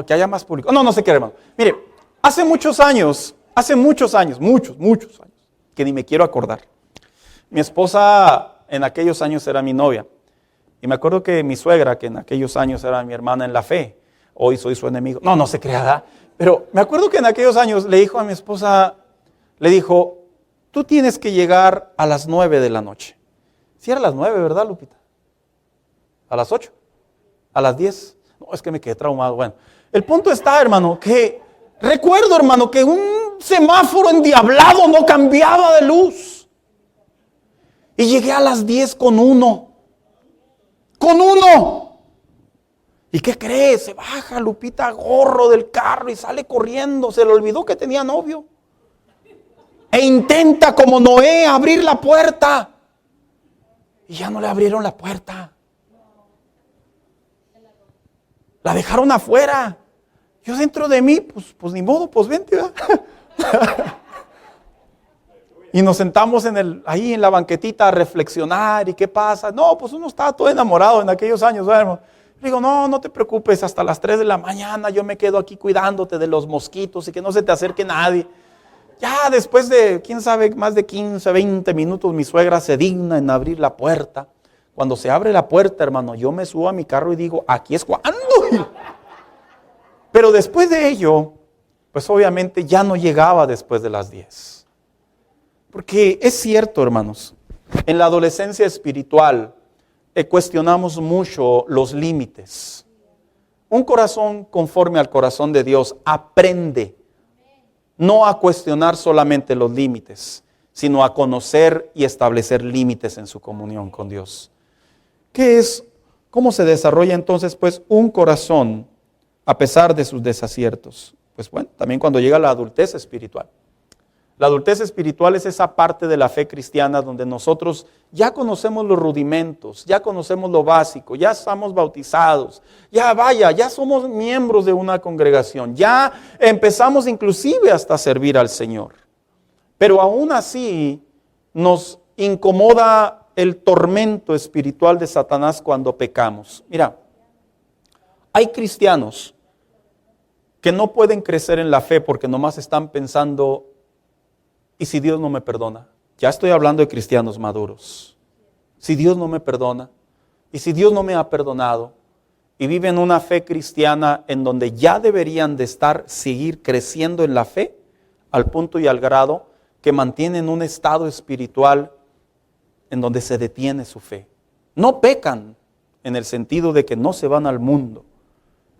que haya más público. No sé qué, hermano. Mire, hace muchos años, muchos años, que ni me quiero acordar. Mi esposa en aquellos años era mi novia. Y me acuerdo que mi suegra, que en aquellos años era mi hermana en la fe, hoy soy su enemigo. No se crea, ¿verdad? Pero me acuerdo que en aquellos años le dijo a mi esposa, tú tienes que llegar a las 9 de la noche. Sí era a las 9, ¿verdad, Lupita? ¿A las 8? ¿A las 10? No, es que me quedé traumado. Bueno, el punto está, hermano, que recuerdo, hermano, que un semáforo endiablado no cambiaba de luz. Y llegué a las 10 con uno. ¿Y qué crees? Se baja Lupita gorro del carro y sale corriendo. Se le olvidó que tenía novio. E intenta como Noé abrir la puerta. Y ya no le abrieron la puerta. La dejaron afuera. Yo dentro de mí, pues ni modo, pues vente, ¿verdad? Y nos sentamos ahí en la banquetita a reflexionar. ¿Y qué pasa? No, pues uno estaba todo enamorado en aquellos años, ¿verdad, hermano? Le digo, no te preocupes, hasta las 3 de la mañana yo me quedo aquí cuidándote de los mosquitos y que no se te acerque nadie. Ya después de, quién sabe, más de 15, 20 minutos, mi suegra se digna en abrir la puerta. Cuando se abre la puerta, hermano, yo me subo a mi carro y digo, aquí es cuando. Pero después de ello, pues obviamente ya no llegaba después de las 10. Porque es cierto, hermanos, en la adolescencia espiritual cuestionamos mucho los límites. Un corazón conforme al corazón de Dios aprende no a cuestionar solamente los límites, sino a conocer y establecer límites en su comunión con Dios. ¿Qué es? ¿Cómo se desarrolla entonces pues un corazón a pesar de sus desaciertos? Pues bueno, también cuando llega la adultez espiritual. La adultez espiritual es esa parte de la fe cristiana donde nosotros ya conocemos los rudimentos, ya conocemos lo básico, ya estamos bautizados, ya somos miembros de una congregación, ya empezamos inclusive hasta a servir al Señor. Pero aún así nos incomoda el tormento espiritual de Satanás cuando pecamos. Mira, hay cristianos que no pueden crecer en la fe porque nomás están pensando: ¿y si Dios no me perdona? Ya estoy hablando de cristianos maduros. Si Dios no me perdona, y si Dios no me ha perdonado, y viven una fe cristiana en donde ya deberían de seguir creciendo en la fe, al punto y al grado que mantienen un estado espiritual en donde se detiene su fe. No pecan en el sentido de que no se van al mundo,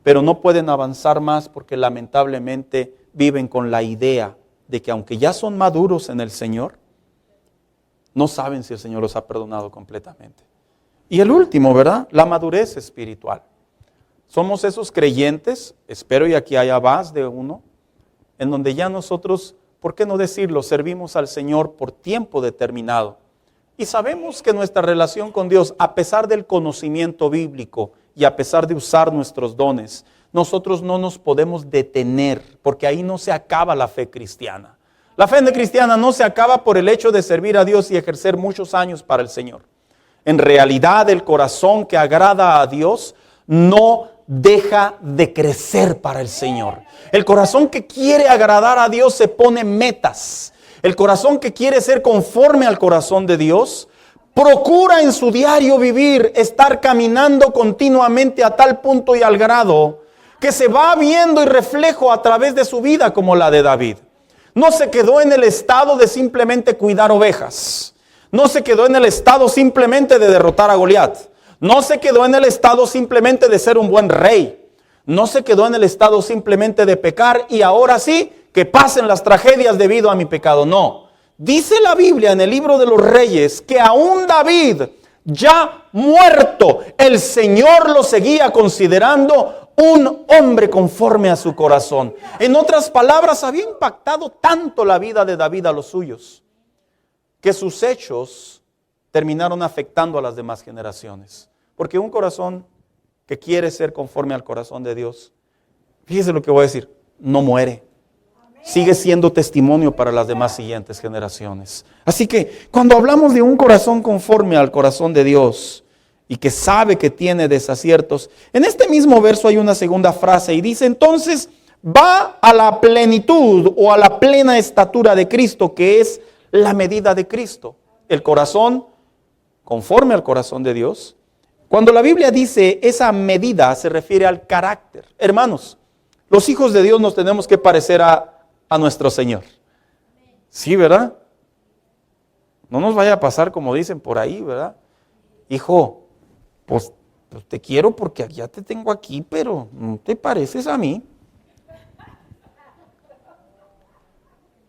pero no pueden avanzar más porque lamentablemente viven con la idea de que aunque ya son maduros en el Señor, no saben si el Señor los ha perdonado completamente. Y el último, ¿verdad? La madurez espiritual. Somos esos creyentes, espero y aquí haya más de uno, en donde ya nosotros, ¿por qué no decirlo? Servimos al Señor por tiempo determinado. Y sabemos que nuestra relación con Dios, a pesar del conocimiento bíblico y a pesar de usar nuestros dones, nosotros no nos podemos detener, porque ahí no se acaba la fe cristiana. La fe cristiana no se acaba por el hecho de servir a Dios y ejercer muchos años para el Señor. En realidad, el corazón que agrada a Dios no deja de crecer para el Señor. El corazón que quiere agradar a Dios se pone metas. El corazón que quiere ser conforme al corazón de Dios procura en su diario vivir estar caminando continuamente a tal punto y al grado que se va viendo y reflejo a través de su vida como la de David. No se quedó en el estado de simplemente cuidar ovejas. No se quedó en el estado simplemente de derrotar a Goliat. No se quedó en el estado simplemente de ser un buen rey. No se quedó en el estado simplemente de pecar y ahora sí que pasen las tragedias debido a mi pecado. No. Dice la Biblia en el libro de los Reyes que aún David, ya muerto, el Señor lo seguía considerando un hombre conforme a su corazón. En otras palabras, había impactado tanto la vida de David a los suyos, que sus hechos terminaron afectando a las demás generaciones. Porque un corazón que quiere ser conforme al corazón de Dios, fíjese lo que voy a decir, no muere. Sigue siendo testimonio para las demás siguientes generaciones. Así que cuando hablamos de un corazón conforme al corazón de Dios y que sabe que tiene desaciertos, en este mismo verso hay una segunda frase y dice, entonces va a la plenitud o a la plena estatura de Cristo, que es la medida de Cristo. El corazón conforme al corazón de Dios. Cuando la Biblia dice esa medida se refiere al carácter. Hermanos, los hijos de Dios nos tenemos que parecer a nuestro Señor. Sí, ¿verdad? No nos vaya a pasar como dicen por ahí, ¿verdad? Hijo, pues te quiero porque ya te tengo aquí, pero no te pareces a mí.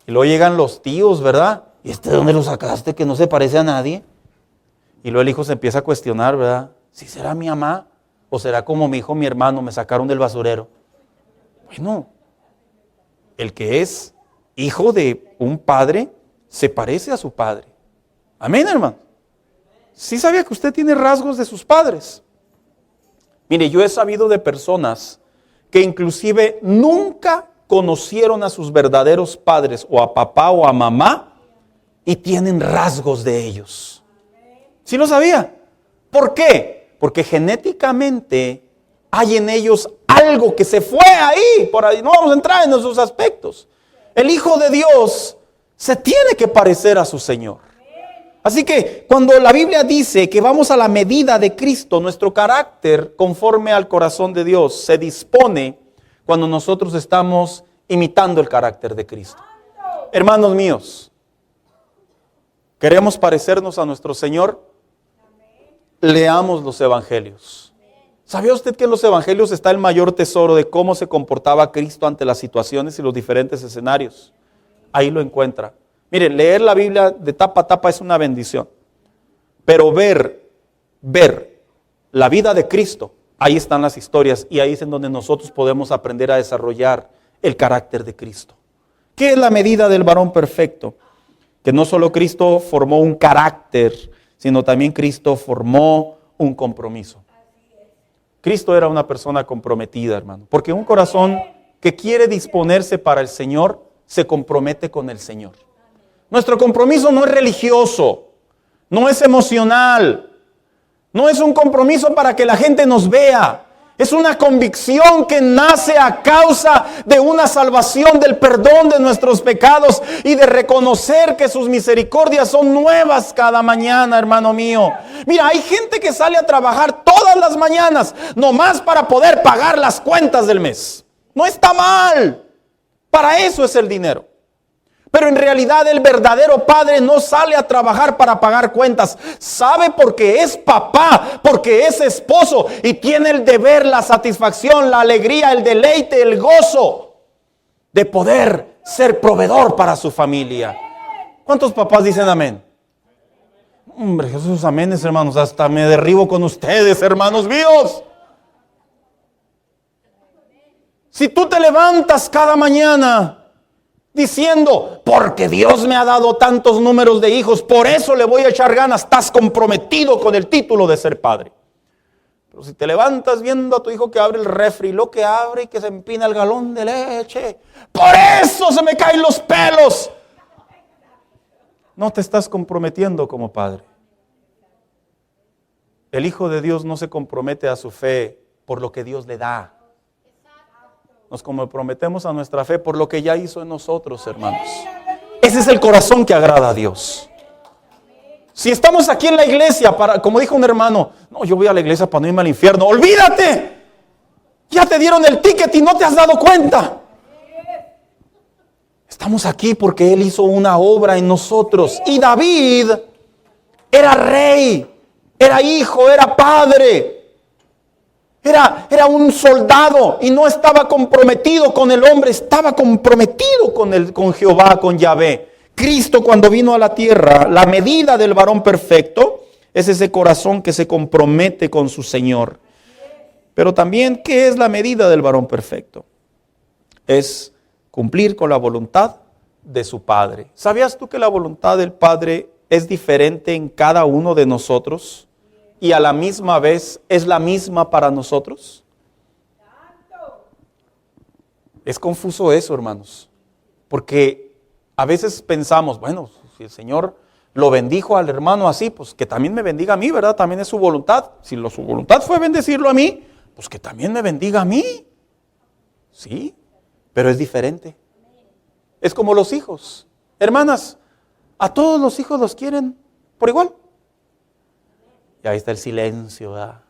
Y luego llegan los tíos, ¿verdad? ¿Y de dónde lo sacaste que no se parece a nadie? Y luego el hijo se empieza a cuestionar, ¿verdad? ¿Si será mi mamá o será como mi hijo, mi hermano, me sacaron del basurero? Bueno, el que es hijo de un padre se parece a su padre. Amén, hermano. ¿Sí sabía que usted tiene rasgos de sus padres? Mire, yo he sabido de personas que inclusive nunca conocieron a sus verdaderos padres, o a papá o a mamá, y tienen rasgos de ellos. ¿Sí lo sabía? ¿Por qué? Porque genéticamente hay en ellos algo que se fue ahí, por ahí. No vamos a entrar en esos aspectos. El Hijo de Dios se tiene que parecer a su Señor. Así que cuando la Biblia dice que vamos a la medida de Cristo, nuestro carácter conforme al corazón de Dios se dispone cuando nosotros estamos imitando el carácter de Cristo. Hermanos míos, ¿queremos parecernos a nuestro Señor? Leamos los evangelios. ¿Sabía usted que en los evangelios está el mayor tesoro de cómo se comportaba Cristo ante las situaciones y los diferentes escenarios? Ahí lo encuentra. Mire, leer la Biblia de tapa a tapa es una bendición. Pero ver la vida de Cristo, ahí están las historias y ahí es en donde nosotros podemos aprender a desarrollar el carácter de Cristo. ¿Qué es la medida del varón perfecto? Que no solo Cristo formó un carácter, sino también Cristo formó un compromiso. Cristo era una persona comprometida, hermano, porque un corazón que quiere disponerse para el Señor, se compromete con el Señor. Nuestro compromiso no es religioso, no es emocional, no es un compromiso para que la gente nos vea. Es una convicción que nace a causa de una salvación, del perdón de nuestros pecados y de reconocer que sus misericordias son nuevas cada mañana, hermano mío. Mira, hay gente que sale a trabajar todas las mañanas nomás para poder pagar las cuentas del mes. No está mal. Para eso es el dinero. Pero en realidad el verdadero padre no sale a trabajar para pagar cuentas. Sabe porque es papá, porque es esposo y tiene el deber, la satisfacción, la alegría, el deleite, el gozo de poder ser proveedor para su familia. ¿Cuántos papás dicen amén? Hombre, Jesús, aménes, hermanos, hasta me derribo con ustedes, hermanos míos. Si tú te levantas cada mañana diciendo, porque Dios me ha dado tantos números de hijos, por eso le voy a echar ganas, estás comprometido con el título de ser padre. Pero si te levantas viendo a tu hijo que abre el refri, lo que abre y que se empina el galón de leche, por eso se me caen los pelos. No te estás comprometiendo como padre. El Hijo de Dios no se compromete a su fe por lo que Dios le da. Nos comprometemos a nuestra fe por lo que ya hizo en nosotros, hermanos. Ese es el corazón que agrada a Dios. Si estamos aquí en la iglesia, como dijo un hermano, no, yo voy a la iglesia para no irme al infierno. ¡Olvídate! Ya te dieron el ticket y no te has dado cuenta. Estamos aquí porque Él hizo una obra en nosotros. Y David era rey, era hijo, era padre. Era un soldado y no estaba comprometido con el hombre, estaba comprometido con Jehová, con Yahvé. Cristo, cuando vino a la tierra, la medida del varón perfecto es ese corazón que se compromete con su Señor. Pero también, ¿qué es la medida del varón perfecto? Es cumplir con la voluntad de su Padre. ¿Sabías tú que la voluntad del Padre es diferente en cada uno de nosotros? Y a la misma vez es la misma para nosotros. Es confuso eso, hermanos, porque a veces pensamos, bueno, si el Señor lo bendijo al hermano así, pues que también me bendiga a mí, ¿verdad? También es su voluntad. Si su voluntad fue bendecirlo a mí, pues que también me bendiga a mí. Sí, pero es diferente. Es como los hijos. Hermanas, a todos los hijos los quieren por igual. Y ahí está el silencio, ¿verdad?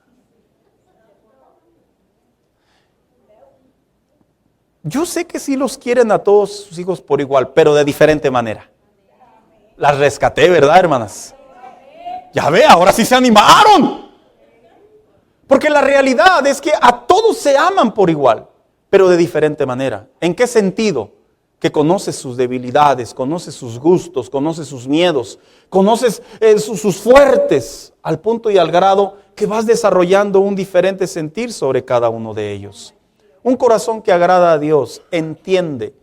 Yo sé que sí los quieren a todos sus hijos por igual, pero de diferente manera. Las rescaté, ¿verdad, hermanas? Ya ve, ahora sí se animaron. Porque la realidad es que a todos se aman por igual, pero de diferente manera. ¿En qué sentido? Que conoces sus debilidades, conoces sus gustos, conoces sus miedos, conoces sus fuertes, al punto y al grado que vas desarrollando un diferente sentir sobre cada uno de ellos. Un corazón que agrada a Dios entiende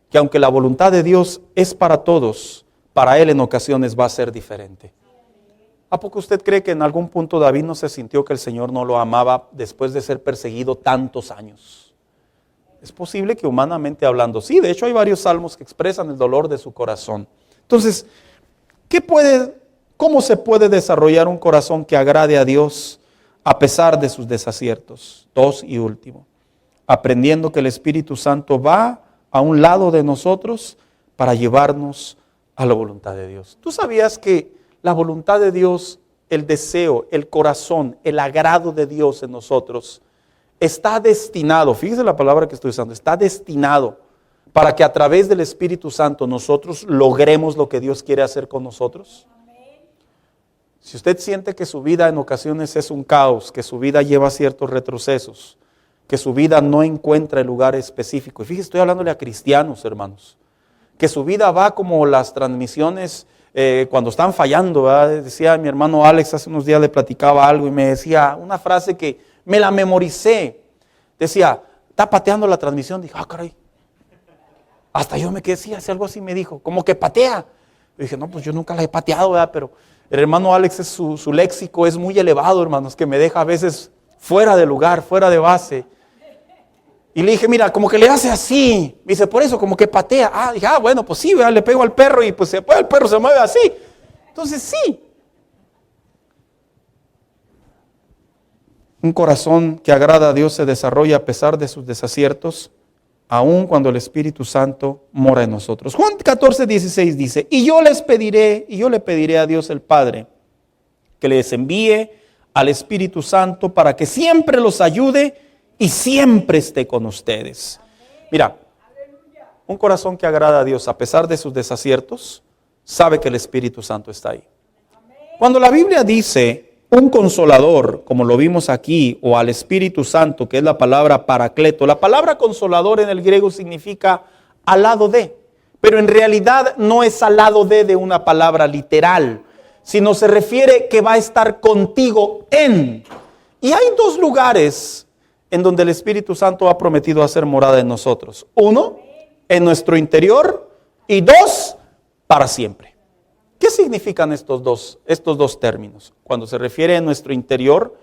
que aunque la voluntad de Dios es para todos, para Él en ocasiones va a ser diferente. ¿A poco usted cree que en algún punto David no se sintió que el Señor no lo amaba después de ser perseguido tantos años? Es posible que humanamente hablando, sí, de hecho hay varios salmos que expresan el dolor de su corazón. Entonces, ¿cómo se puede desarrollar un corazón que agrade a Dios a pesar de sus desaciertos? 2 y último, aprendiendo que el Espíritu Santo va a un lado de nosotros para llevarnos a la voluntad de Dios. ¿Tú sabías que la voluntad de Dios, el deseo, el corazón, el agrado de Dios en nosotros está destinado, fíjese la palabra que estoy usando, está destinado para que a través del Espíritu Santo nosotros logremos lo que Dios quiere hacer con nosotros? Si usted siente que su vida en ocasiones es un caos, que su vida lleva ciertos retrocesos, que su vida no encuentra el lugar específico, y fíjese, estoy hablándole a cristianos, hermanos, que su vida va como las transmisiones cuando están fallando, ¿verdad? Decía mi hermano Alex, hace unos días le platicaba algo y me decía una frase que me la memoricé. Decía, está pateando la transmisión. Dije, caray. Hasta yo me quedé, sí, hace algo así me dijo, como que patea. Y dije, no, pues yo nunca la he pateado, ¿verdad? Pero el hermano Alex, su léxico es muy elevado, hermanos, que me deja a veces fuera de lugar, fuera de base. Y le dije, mira, como que le hace así. Me dice, por eso, como que patea. Dije, bueno, pues sí, ¿verdad? Le pego al perro y pues el perro se mueve así. Entonces sí. Un corazón que agrada a Dios se desarrolla a pesar de sus desaciertos, aun cuando el Espíritu Santo mora en nosotros. Juan 14:16 dice, y yo le pediré a Dios el Padre que les envíe al Espíritu Santo para que siempre los ayude y siempre esté con ustedes. Mira, un corazón que agrada a Dios a pesar de sus desaciertos, sabe que el Espíritu Santo está ahí. Cuando la Biblia dice un consolador, como lo vimos aquí, o al Espíritu Santo, que es la palabra paracleto, la palabra consolador en el griego significa al lado de. Pero en realidad no es al lado de una palabra literal, sino se refiere que va a estar contigo en. Y hay dos lugares en donde el Espíritu Santo ha prometido hacer morada en nosotros. Uno, en nuestro interior, y dos, para siempre. ¿Qué significan estos dos términos? Cuando se refiere a nuestro interior,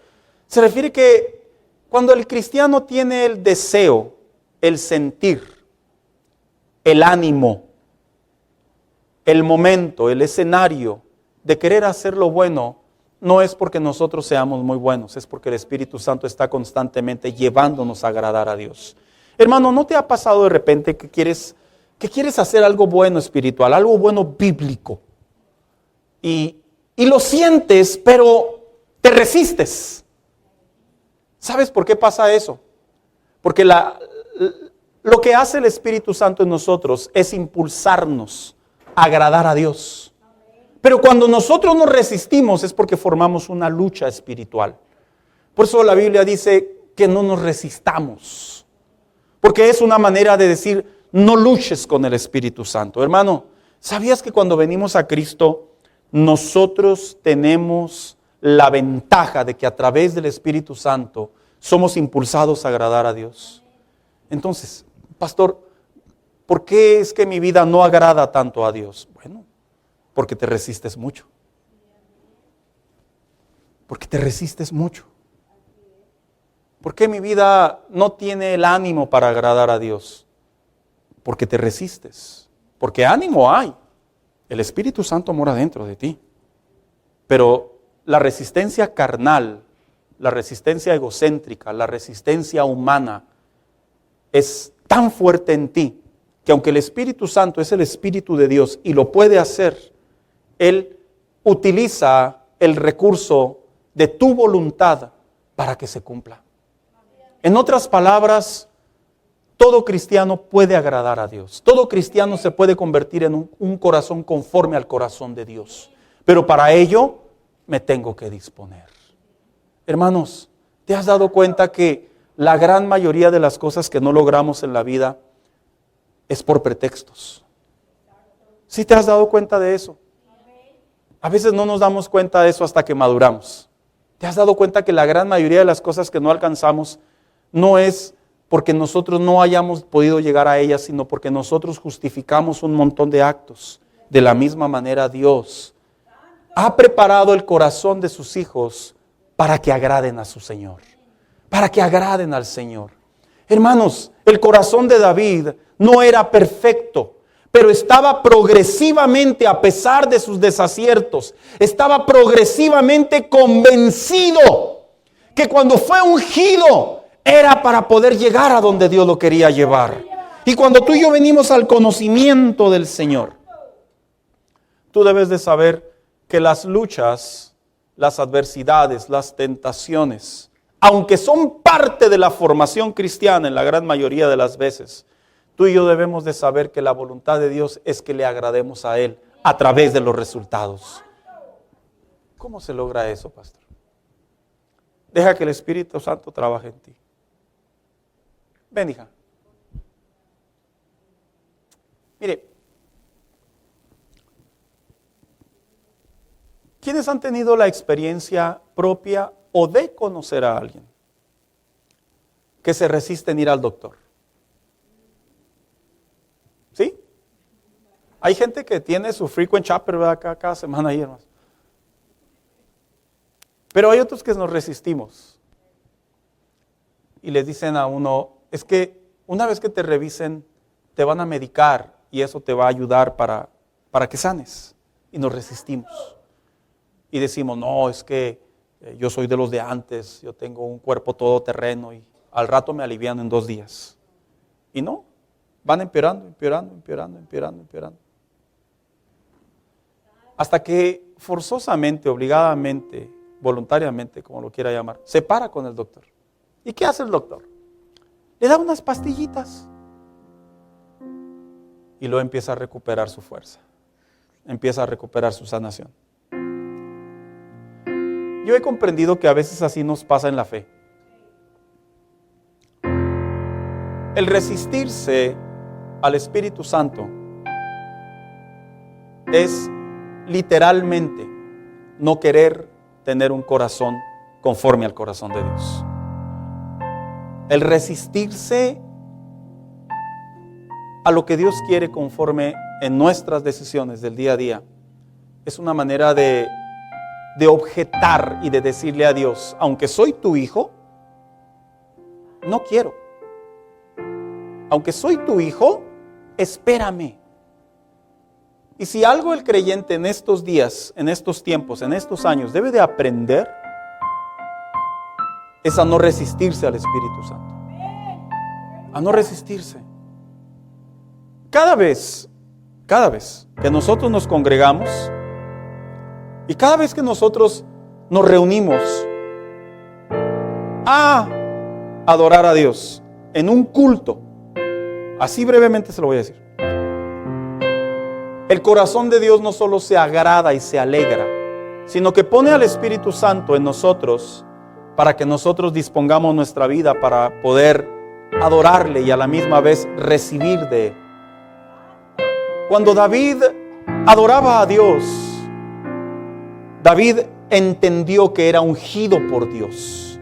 se refiere que cuando el cristiano tiene el deseo, el sentir, el ánimo, el momento, el escenario de querer hacer lo bueno, no es porque nosotros seamos muy buenos, es porque el Espíritu Santo está constantemente llevándonos a agradar a Dios. Hermano, ¿no te ha pasado de repente que quieres hacer algo bueno espiritual, algo bueno bíblico? Y lo sientes, pero te resistes. ¿Sabes por qué pasa eso? Porque lo que hace el Espíritu Santo en nosotros es impulsarnos a agradar a Dios. Pero cuando nosotros nos resistimos es porque formamos una lucha espiritual. Por eso la Biblia dice que no nos resistamos. Porque es una manera de decir, no luches con el Espíritu Santo. Hermano, ¿sabías que cuando venimos a Cristo, nosotros tenemos la ventaja de que a través del Espíritu Santo somos impulsados a agradar a Dios? Entonces, pastor, ¿por qué es que mi vida no agrada tanto a Dios? Bueno, porque te resistes mucho. Porque te resistes mucho. ¿Por qué mi vida no tiene el ánimo para agradar a Dios? Porque te resistes. Porque ánimo hay. El Espíritu Santo mora dentro de ti. Pero la resistencia carnal, la resistencia egocéntrica, la resistencia humana es tan fuerte en ti que aunque el Espíritu Santo es el Espíritu de Dios y lo puede hacer, Él utiliza el recurso de tu voluntad para que se cumpla. En otras palabras, todo cristiano puede agradar a Dios. Todo cristiano se puede convertir en un corazón conforme al corazón de Dios. Pero para ello me tengo que disponer. Hermanos, ¿te has dado cuenta que la gran mayoría de las cosas que no logramos en la vida es por pretextos? ¿Sí te has dado cuenta de eso? A veces no nos damos cuenta de eso hasta que maduramos. ¿Te has dado cuenta que la gran mayoría de las cosas que no alcanzamos no es porque nosotros no hayamos podido llegar a ellas, sino porque nosotros justificamos un montón de actos? De la misma manera, Dios ha preparado el corazón de sus hijos para que agraden a su Señor, para que agraden al Señor. Hermanos, el corazón de David no era perfecto, pero estaba progresivamente, a pesar de sus desaciertos, estaba progresivamente convencido que cuando fue ungido era para poder llegar a donde Dios lo quería llevar. Y cuando tú y yo venimos al conocimiento del Señor, tú debes de saber que las luchas, las adversidades, las tentaciones, aunque son parte de la formación cristiana en la gran mayoría de las veces, tú y yo debemos de saber que la voluntad de Dios es que le agrademos a Él a través de los resultados. ¿Cómo se logra eso, pastor? Deja que el Espíritu Santo trabaje en ti. Ven, hija. Mire, ¿quiénes han tenido la experiencia propia o de conocer a alguien que se resiste en ir al doctor? ¿Sí? Hay gente que tiene su frequent shopper, ¿verdad? Cada semana ahí, hermanos. Pero hay otros que nos resistimos. Y les dicen a uno, es que una vez que te revisen, te van a medicar y eso te va a ayudar para que sanes. Y nos resistimos. Y decimos, no, es que yo soy de los de antes, yo tengo un cuerpo todoterreno y al rato me alivian en 2 días. Y no. Van empeorando. Hasta que forzosamente, obligadamente, voluntariamente, como lo quiera llamar, se para con el doctor. ¿Y qué hace el doctor? Le da unas pastillitas. Y luego empieza a recuperar su fuerza. Empieza a recuperar su sanación. Yo he comprendido que a veces así nos pasa en la fe. El resistirse al Espíritu Santo es literalmente no querer tener un corazón conforme al corazón de Dios. El resistirse a lo que Dios quiere conforme en nuestras decisiones del día a día es una manera de objetar y de decirle a Dios, aunque soy tu hijo, no quiero. Aunque soy tu hijo, espérame. Y si algo el creyente en estos días, en estos tiempos, en estos años debe de aprender, es a no resistirse al Espíritu Santo. A no resistirse. Cada vez que nosotros nos congregamos y cada vez que nosotros nos reunimos a adorar a Dios en un culto, así brevemente se lo voy a decir, el corazón de Dios no solo se agrada y se alegra, sino que pone al Espíritu Santo en nosotros para que nosotros dispongamos nuestra vida para poder adorarle y a la misma vez recibir de Él. Cuando David adoraba a Dios, David entendió que era ungido por Dios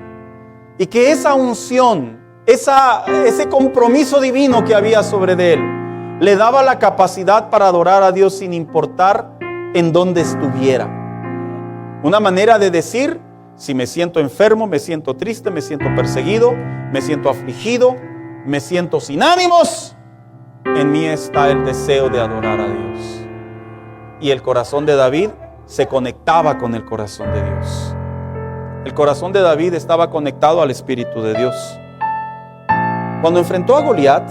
y que esa unción, ese compromiso divino que había sobre de él, le daba la capacidad para adorar a Dios sin importar en dónde estuviera. Una manera de decir, si me siento enfermo, me siento triste, me siento perseguido, me siento afligido, me siento sin ánimos, en mí está el deseo de adorar a Dios. Y el corazón de David se conectaba con el corazón de Dios. El corazón de David estaba conectado al Espíritu de Dios. Cuando enfrentó a Goliat,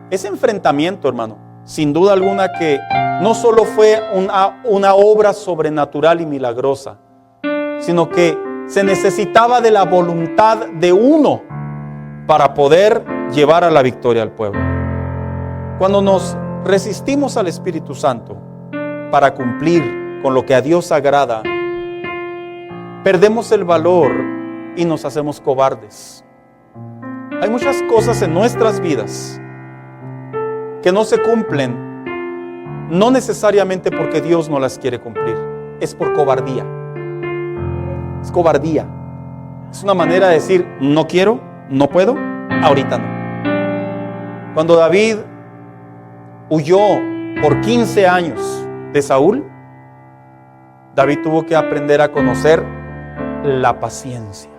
ese enfrentamiento, hermano, sin duda alguna que no solo fue una obra sobrenatural y milagrosa, sino que se necesitaba de la voluntad de uno para poder llevar a la victoria al pueblo. Cuando nos resistimos al Espíritu Santo para cumplir con lo que a Dios agrada, perdemos el valor y nos hacemos cobardes. Hay muchas cosas en nuestras vidas que no se cumplen, no necesariamente porque Dios no las quiere cumplir, es por cobardía. Es cobardía. Es una manera de decir, no quiero, no puedo, ahorita no. Cuando David huyó por 15 años de Saúl, David tuvo que aprender a conocer la paciencia.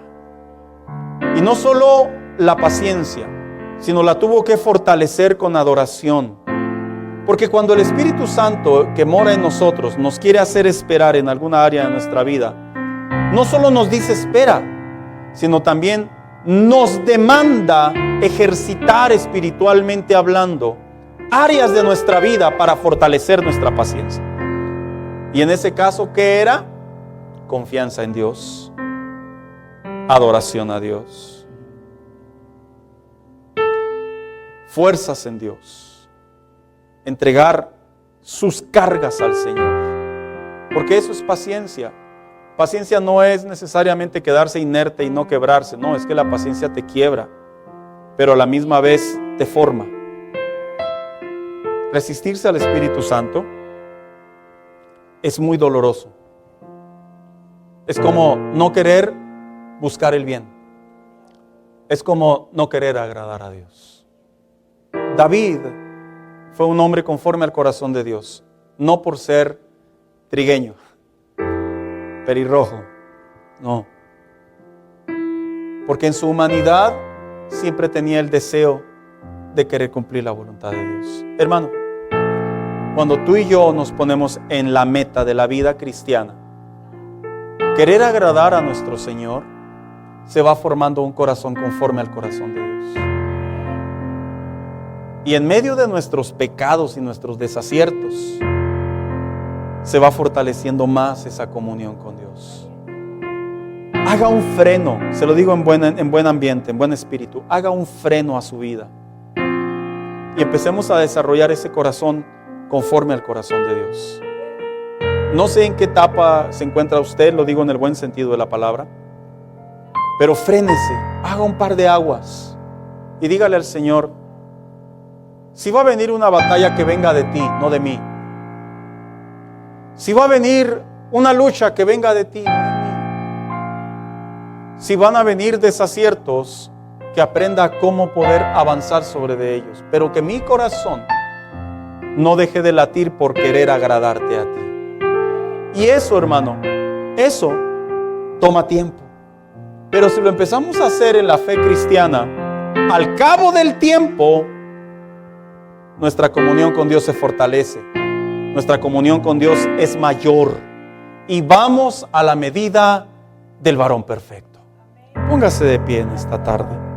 Y no solo la paciencia, sino la tuvo que fortalecer con adoración. Porque cuando el Espíritu Santo que mora en nosotros nos quiere hacer esperar en alguna área de nuestra vida, no solo nos dice espera, sino también nos demanda ejercitar espiritualmente hablando áreas de nuestra vida para fortalecer nuestra paciencia. Y en ese caso, ¿qué era? Confianza en Dios, adoración a Dios, fuerzas en Dios, entregar sus cargas al Señor, porque eso es paciencia. Paciencia no es necesariamente quedarse inerte y no quebrarse, no, es que la paciencia te quiebra, pero a la misma vez te forma. Resistirse al Espíritu Santo es muy doloroso. Es como no querer buscar el bien. Es como no querer agradar a Dios. David fue un hombre conforme al corazón de Dios, no por ser trigueño, pelirrojo, no. Porque en su humanidad siempre tenía el deseo de querer cumplir la voluntad de Dios. Hermano, cuando tú y yo nos ponemos en la meta de la vida cristiana, querer agradar a nuestro Señor, se va formando un corazón conforme al corazón de Dios. Y en medio de nuestros pecados y nuestros desaciertos, se va fortaleciendo más esa comunión con Dios. Haga un freno, se lo digo en buen ambiente, en buen espíritu, haga un freno a su vida. Y empecemos a desarrollar ese corazón conforme al corazón de Dios. No sé en qué etapa se encuentra usted, lo digo en el buen sentido de la palabra, pero frénese, haga un par de aguas y dígale al Señor, Si va a venir una batalla, que venga de ti, no de mí. Si va a venir una lucha, que venga de ti, no de mí. Si van a venir desaciertos, que aprenda cómo poder avanzar sobre de ellos. Pero que mi corazón no deje de latir por querer agradarte a ti. Y eso, hermano, eso toma tiempo. Pero si lo empezamos a hacer en la fe cristiana, al cabo del tiempo, nuestra comunión con Dios se fortalece. Nuestra comunión con Dios es mayor. Y vamos a la medida del varón perfecto. Póngase de pie en esta tarde.